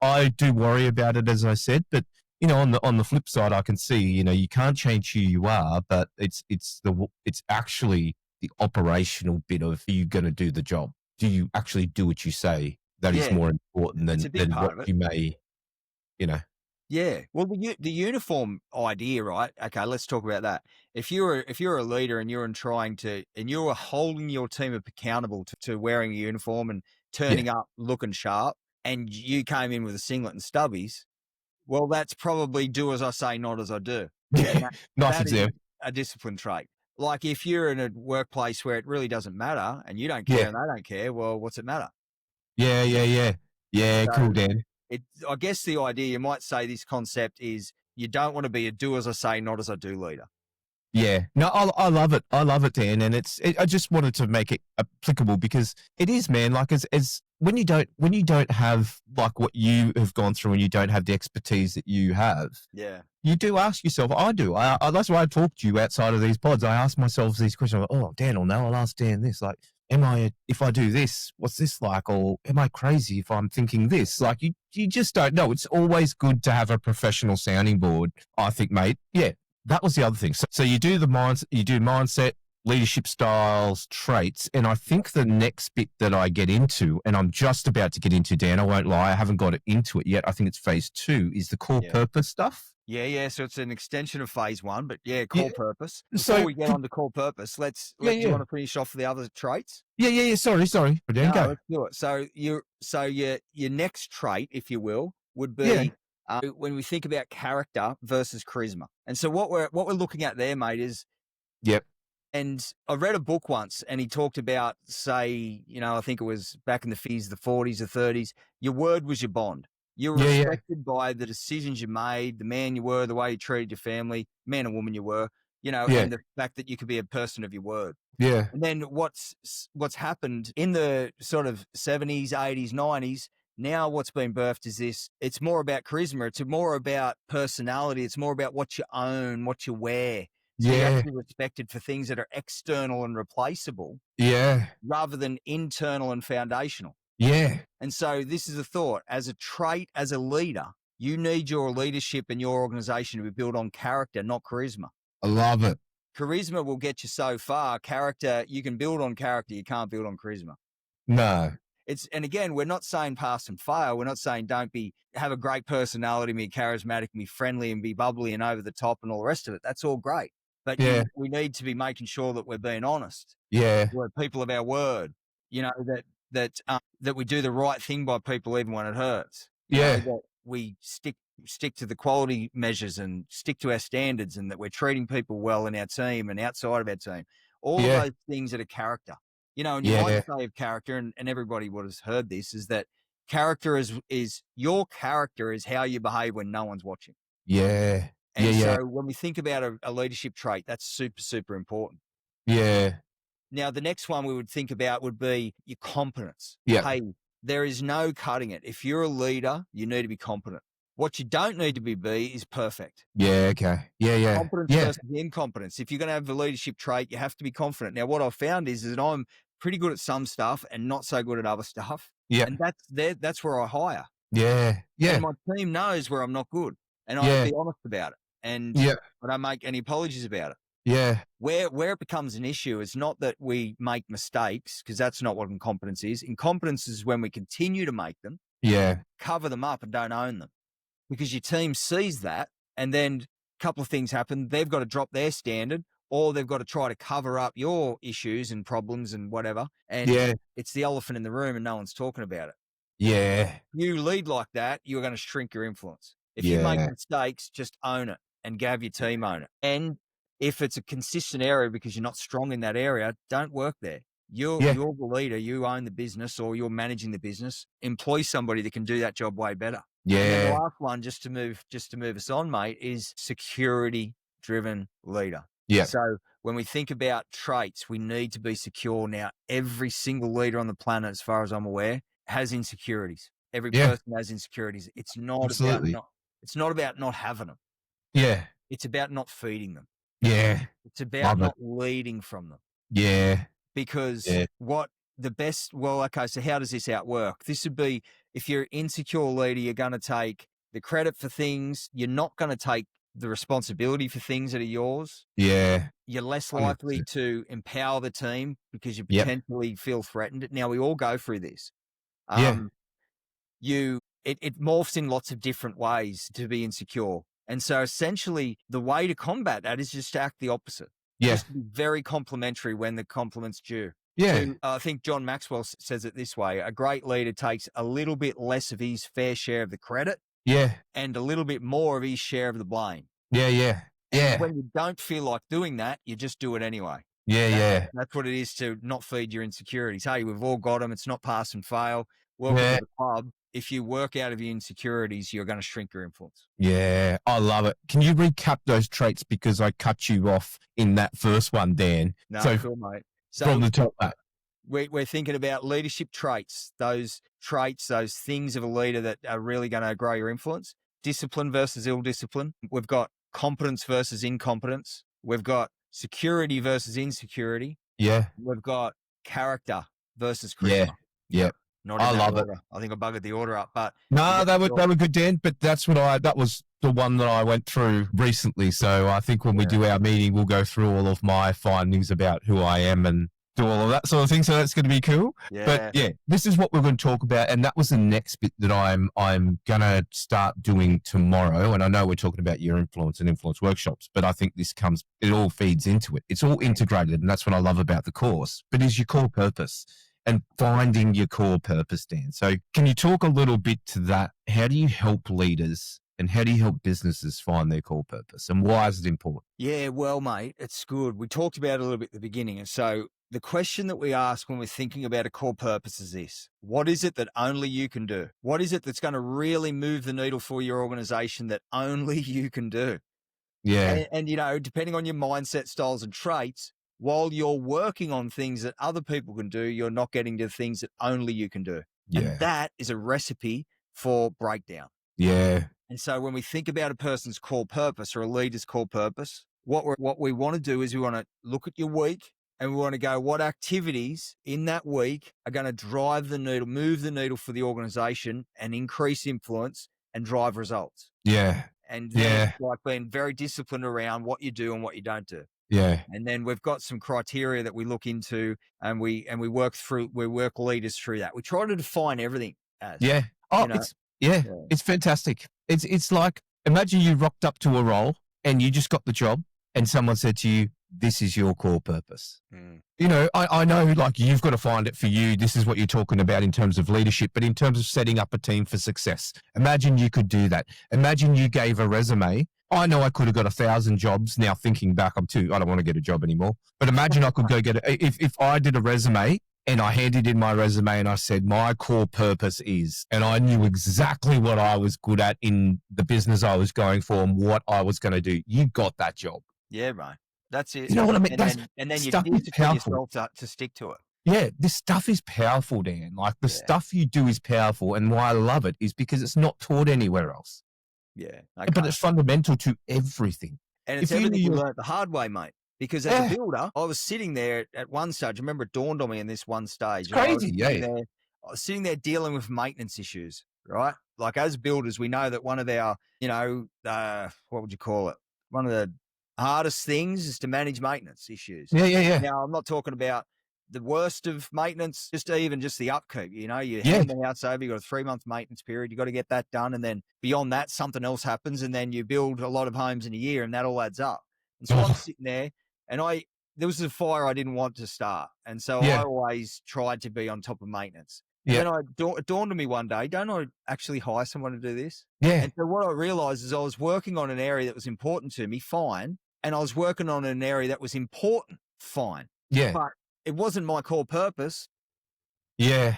I do worry about it, as I said, but on the flip side, I can see, you can't change who you are, but it's actually the operational bit of, are you going to do the job? Do you actually do what you say? That is more important than what you may, Yeah. Well, the uniform idea, right? Okay, let's talk about that. If you're a leader and you're you're holding your team accountable to wearing a uniform and turning up looking sharp, and you came in with a singlet and stubbies, well, that's probably do as I say, not as I do. Nice example. A discipline trait. Like if you're in a workplace where it really doesn't matter and you don't care and they don't care, well, what's it matter? Yeah, cool, Dan. I guess the idea, you might say this concept is, you don't want to be a do as I say, not as I do leader. Yeah, no, I love it. I love it, Dan, and I just wanted to make it applicable because it is, man. Like as when you don't have like what you have gone through, and you don't have the expertise that you have, Yeah. you do ask yourself. I do. That's why I talk to you outside of these pods. I ask myself these questions. Like, oh, Dan will know. I'll ask Dan this. Like, if I do this, what's this like? Or am I crazy if I'm thinking this? Like, you just don't know. It's always good to have a professional sounding board, I think, mate. Yeah. That was the other thing. So you do mindset, leadership styles, traits. And I think the next bit that I get into, and I'm just about to get into, Dan, I won't lie, I haven't got into it yet. I think it's phase 2, is the core purpose stuff. Yeah. So it's an extension of phase 1, but core Yeah. purpose. So- Before we get on to core purpose, do you want to finish off the other traits? Yeah. Sorry. Dan, No, go. let's do it. So your next trait, if you will, would be when we think about character versus charisma. And so what we're looking at there, mate, is Yep. and I read a book once, and he talked about, say, I think it was back in the 50s, the 40s, the 30s. Your word was your bond. You were respected by the decisions you made, the man you were, the way you treated your family, man or woman you were, and the fact that you could be a person of your word. Yeah. And then what's happened in the sort of 70s, 80s, 90s, now what's been birthed is this. It's more about charisma. It's more about personality. It's more about what you own, what you wear. So you're actually respected for things that are external and replaceable rather than internal and foundational. Yeah. And so this is a thought. As a trait, as a leader, you need your leadership and your organization to be built on character, not charisma. I love it. Charisma will get you so far. Character, you can build on character. You can't build on charisma. No. And again, we're not saying pass and fail. We're not saying have a great personality, be charismatic, be friendly, and be bubbly and over the top and all the rest of it. That's all great. But we need to be making sure that we're being honest. Yeah. We're people of our word. That we do the right thing by people even when it hurts. That we stick to the quality measures and stick to our standards, and that we're treating people well in our team and outside of our team. All of those things that are character. And you might say of character, and everybody would have heard this, is that character is your character is how you behave when no one's watching. Yeah. And so when we think about a leadership trait, that's super, super important. Yeah. Now, the next one we would think about would be your competence. Yeah. Hey, there is no cutting it. If you're a leader, you need to be competent. What you don't need to be is perfect. Yeah, okay. Yeah. Competence versus incompetence. If you're going to have a leadership trait, you have to be confident. Now, what I've found is that I'm pretty good at some stuff and not so good at other stuff. Yeah. And that's where I hire. Yeah. And my team knows where I'm not good. And I be honest about it. And I don't make any apologies about it. Yeah. Where it becomes an issue is not that we make mistakes, because that's not what incompetence is. Incompetence is when we continue to make them, cover them up, and don't own them, because your team sees that, and then a couple of things happen. They've got to drop their standard, or they've got to try to cover up your issues and problems and whatever. And it's the elephant in the room, and no one's talking about it. Yeah. You lead like that, you're going to shrink your influence. If you make mistakes, just own it and have your team own it. And if it's a consistent area because you're not strong in that area, don't work there. You're the leader, you own the business, or you're managing the business. Employ somebody that can do that job way better. Yeah. And then the last one, just to move us on, mate, is security-driven leader. Yeah. So when we think about traits, we need to be secure. Now, every single leader on the planet, as far as I'm aware, has insecurities. Every person has insecurities. It's not about not having them. Yeah. It's about not feeding them. Yeah. It's about not leading from them. Yeah. Because so how does this outwork? This would be, if you're an insecure leader, you're going to take the credit for things. You're not going to take the responsibility for things that are yours. Yeah. You're less likely 100%. to empower the team because you potentially feel threatened. Now, we all go through this. It morphs in lots of different ways to be insecure. And so essentially the way to combat that is just to act the opposite. Yeah. Just to be very complimentary when the compliment's due. Yeah. I think John Maxwell says it this way: a great leader takes a little bit less of his fair share of the credit. Yeah. And a little bit more of his share of the blame. Yeah. And when you don't feel like doing that, you just do it anyway. Yeah. That's what it is to not feed your insecurities. Hey, we've all got them. It's not pass and fail. welcome Yeah. to the club. If you work out of your insecurities, you're going to shrink your influence. Yeah, I love it. Can you recap those traits because I cut you off in that first one, Dan? No, So cool, mate. from So the top up. we're thinking about leadership traits, those things of a leader that are really going to grow your influence. Discipline versus ill discipline. We've got competence versus incompetence. We've got security versus insecurity. Yeah, We've got character versus yeah, charisma. yeah. Not I in that love it. order. I think I buggered the order up, but No, they were good, Dan. But that was the one that I went through recently. So I think when we do our meeting, we'll go through all of my findings about who I am and do all of that sort of thing. So that's going to be cool. Yeah. But yeah, this is what we're going to talk about, and that was the next bit that I'm gonna start doing tomorrow. And I know we're talking about your influence and influence workshops, but I think it all feeds into it. It's all integrated, and that's what I love about the course. But is your core purpose and finding your core purpose, Dan. So can you talk a little bit to that? How do you help leaders and how do you help businesses find their core purpose, and why is it important? Yeah, well, mate, it's good. We talked about it a little bit at the beginning. And so the question that we ask when we're thinking about a core purpose is this: what is it that only you can do? What is it that's going to really move the needle for your organization that only you can do? Yeah. And you know, depending on your mindset, styles, and traits, while you're working on things that other people can do, you're not getting to things that only you can do. Yeah. And that is a recipe for breakdown. Yeah. And so when we think about a person's core purpose or a leader's core purpose, what we want to do is we want to look at your week and we want to go, what activities in that week are going to drive the needle, move the needle for the organization and increase influence and drive results. Yeah. And then it's like being very disciplined around what you do and what you don't do. Yeah. And then we've got some criteria that we look into and we work leaders through that. We try to define everything as. Yeah. Oh, you know? It's fantastic. It's like, imagine you rocked up to a role and you just got the job and someone said to you, this is your core purpose. You know, I know like you've got to find it for you. This is what you're talking about in terms of leadership, but in terms of setting up a team for success, imagine you could do that. Imagine you gave a resume. I know I could have got 1,000 jobs. Now thinking back, I don't want to get a job anymore, but imagine I could go get it. If I did a resume and I handed in my resume and I said, my core purpose is, and I knew exactly what I was good at in the business I was going for and what I was going to do. You got that job. Yeah, right. That's it. You know what I mean? And then you discipline yourself to stick to it. Yeah, this stuff is powerful, Dan. Like the stuff you do is powerful. And why I love it is because it's not taught anywhere else. Yeah. Okay. But it's fundamental to everything. And it's everything you learned the hard way, mate. Because as a builder, I was sitting there at one stage. I remember it dawned on me in this one stage. It's crazy, I was sitting there dealing with maintenance issues, right? Like as builders, we know that one of our, what would you call it? One of the hardest things is to manage maintenance issues. Yeah. Now, I'm not talking about the worst of maintenance, just the upkeep. You know, you hand the house over, you got a 3-month maintenance period, you got to get that done. And then beyond that, something else happens. And then you build a lot of homes in a year and that all adds up. And so I'm sitting there and there was a fire I didn't want to start. And so I always tried to be on top of maintenance. And then it dawned on me one day, don't I actually hire someone to do this? Yeah. And so what I realized is I was working on an area that was important to me, fine. And I was working on an area that was important, fine. Yeah. But it wasn't my core purpose. Yeah.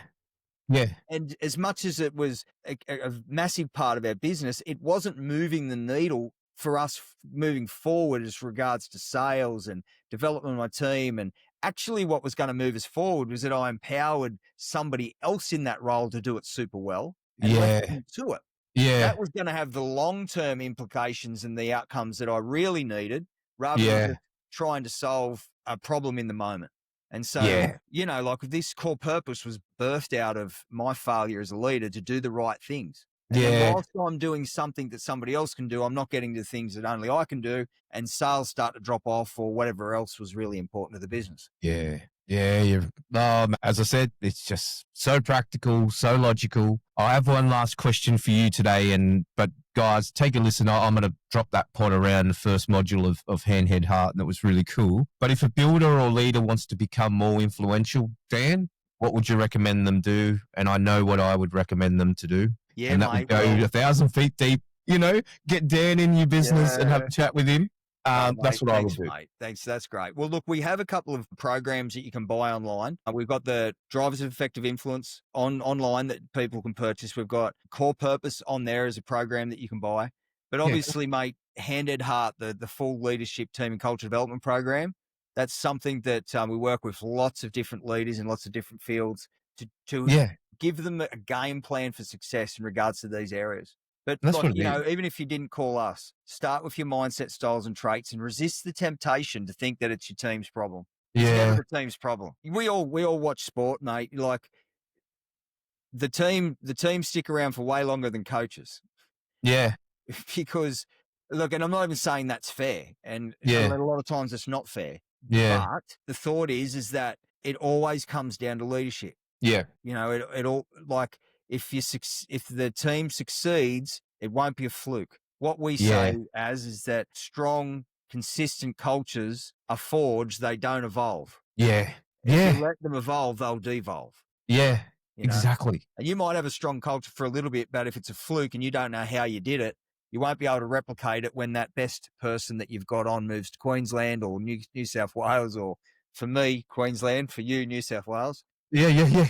Yeah. And as much as it was a massive part of our business, it wasn't moving the needle for us moving forward as regards to sales and development of my team. And actually what was going to move us forward was that I empowered somebody else in that role to do it super well and left them to it. Yeah. That was going to have the long-term implications and the outcomes that I really needed rather than just trying to solve a problem in the moment. And so, like this core purpose was birthed out of my failure as a leader to do the right things. And then whilst I'm doing something that somebody else can do, I'm not getting to things that only I can do, and sales start to drop off or whatever else was really important to the business. Yeah. As I said, it's just so practical, so logical. I have one last question for you today, but guys, take a listen. I'm going to drop that pod around the first module of Hand, Head, Heart, and it was really cool. But if a builder or leader wants to become more influential, Dan, what would you recommend them do? And I know what I would recommend them to do. Yeah, and that would go 1,000 feet deep, get Dan in your business and have a chat with him. Oh, That's mate, what I will thanks, do. mate. Thanks. That's great. Well, look, we have a couple of programs that you can buy online. We've got the Drivers of Effective Influence online that people can purchase. We've got Core Purpose on there as a program that you can buy. But Yeah. obviously, mate, Hand Ed Heart, the full leadership team and culture development program, that's something that we work with lots of different leaders in lots of different fields to Yeah, give them a game plan for success in regards to these areas. But that's like, what it is. even if you didn't call us, start with your mindset, styles, and traits, and resist the temptation to think that it's your team's problem. It's never Yeah, the team's problem. We all watch sport, mate. Like the team stick around for way longer than coaches yeah, because look, and I'm not even saying that's fair, and a yeah, lot of times it's not fair. yeah, But the thought is that it always comes down to leadership. yeah, You know, it all like if the team succeeds, it won't be a fluke. What we yeah, say is that strong, consistent cultures are forged; they don't evolve. yeah, If you yeah, let them evolve, they'll devolve. yeah, You know, exactly. and you might have a strong culture for a little bit, but if it's a fluke and you don't know how you did it, you won't be able to replicate it when that best person that you've got on moves to Queensland or New South Wales, or for me, Queensland, for you, New South Wales. Yeah, yeah, yeah,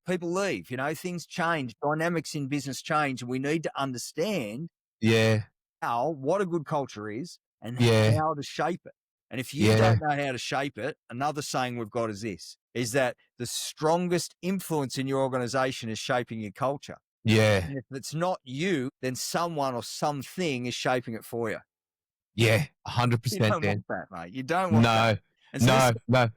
People leave, things change, dynamics in business change, and we need to understand yeah, what a good culture is and yeah, how to shape it. And if you yeah, don't know how to shape it, another saying we've got is that the strongest influence in your organization is shaping your culture. yeah, And if it's not you, then someone or something is shaping it for you. yeah, You 100%, don't Dan. want that, mate. You don't want that. No, And so this no,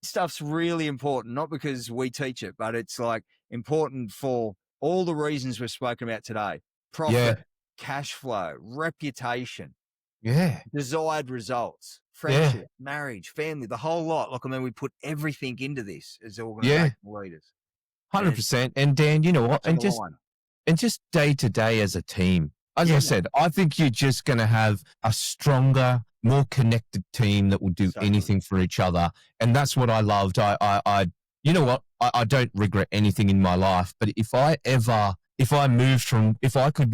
stuff's really important, not because we teach it, but it's like important for all the reasons we've spoken about today: profit, yeah, cash flow, reputation, yeah, desired results, yeah, friendship, marriage, family, the whole lot. Look, I mean, we put everything into this as yeah, organizational leaders. And it's 100%. And Dan, you know what? to the line. And just day to day as a team. As Yeah, I mate. said, I think you're just going to have a stronger, more connected team that will do So good. anything for each other. And that's what I loved. You know what? I don't regret anything in my life. But if I could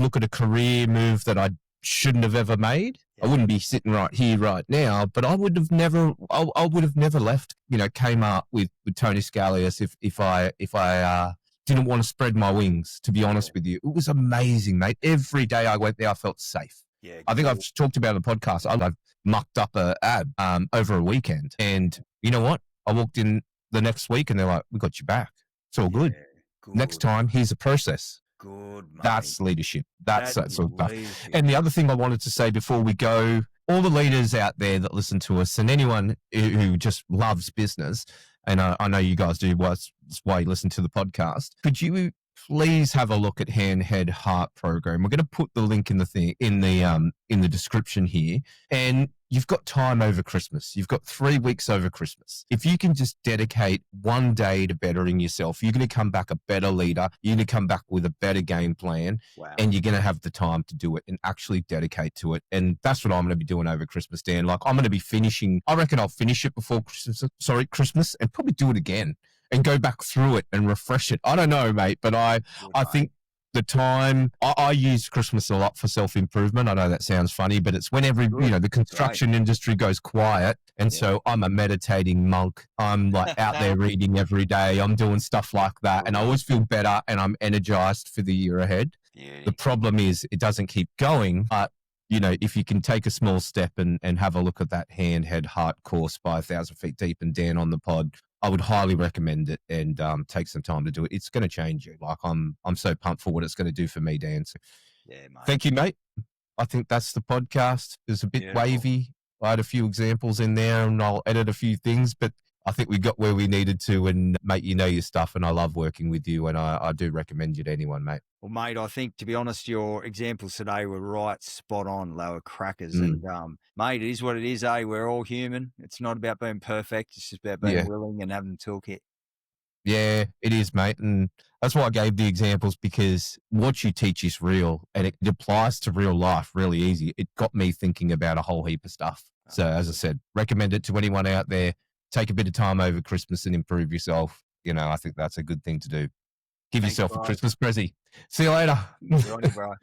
look at a career move that I shouldn't have ever made, I wouldn't be sitting right here right now. But I would have never left, Kmart with Tony Scalias if I didn't want to spread my wings, to be honest with you. It was amazing, mate. Every day I went there, I felt safe. Yeah, I think I've talked about on the podcast. I've mucked up a ad over a weekend. And you know what? I walked in the next week and they're like, we got you back. It's all good. Next time, here's a process. Good, mate. That's leadership. That's that sort of stuff. leadership. And the other thing I wanted to say before we go, all the leaders out there that listen to us and anyone who just loves business, and I know you guys do, that's why you listen to the podcast, could you please have a look at Hand Head Heart program? We're going to put the link in the description here. And you've got time over Christmas. You've got 3 weeks over Christmas. If you can just dedicate one day to bettering yourself, you're going to come back a better leader. You're going to come back with a better game plan. Wow. And you're going to have the time to do it and actually dedicate to it. And that's what I'm going to be doing over Christmas, Dan. Like, I'm going to be finishing, I reckon I'll finish it before Christmas, and probably do it again and go back through it and refresh it. I don't know, mate, but I think the time I use Christmas a lot for self-improvement. I know that sounds funny, but it's when the construction industry goes quiet. And so I'm a meditating monk. I'm like out there reading every day. I'm doing stuff like that. And I always feel better and I'm energized for the year ahead. The problem is it doesn't keep going. But, if you can take a small step and have a look at that Hand Head Heart course by 1,000 Feet Deep and Dan on the pod, I would highly recommend it and take some time to do it. It's going to change you. Like I'm so pumped for what it's going to do for me, Dan. So, mate. Thank you, mate. I think that's the podcast. It was a bit wavy. I had a few examples in there and I'll edit a few things, but I think we got where we needed to. And mate, you know your stuff and I love working with you and I do recommend you to anyone, mate. Well, mate, I think, to be honest, your examples today were right spot on. They were crackers. And, mate, it is what it is, eh? We're all human. It's not about being perfect. It's just about being willing and having the toolkit. Yeah, it is, mate. And that's why I gave the examples, because what you teach is real and it applies to real life really easy. It got me thinking about a whole heap of stuff. So, as I said, recommend it to anyone out there. Take a bit of time over Christmas and improve yourself. I think that's a good thing to do. Give yourself a Christmas present. See you later. Good on you, bro.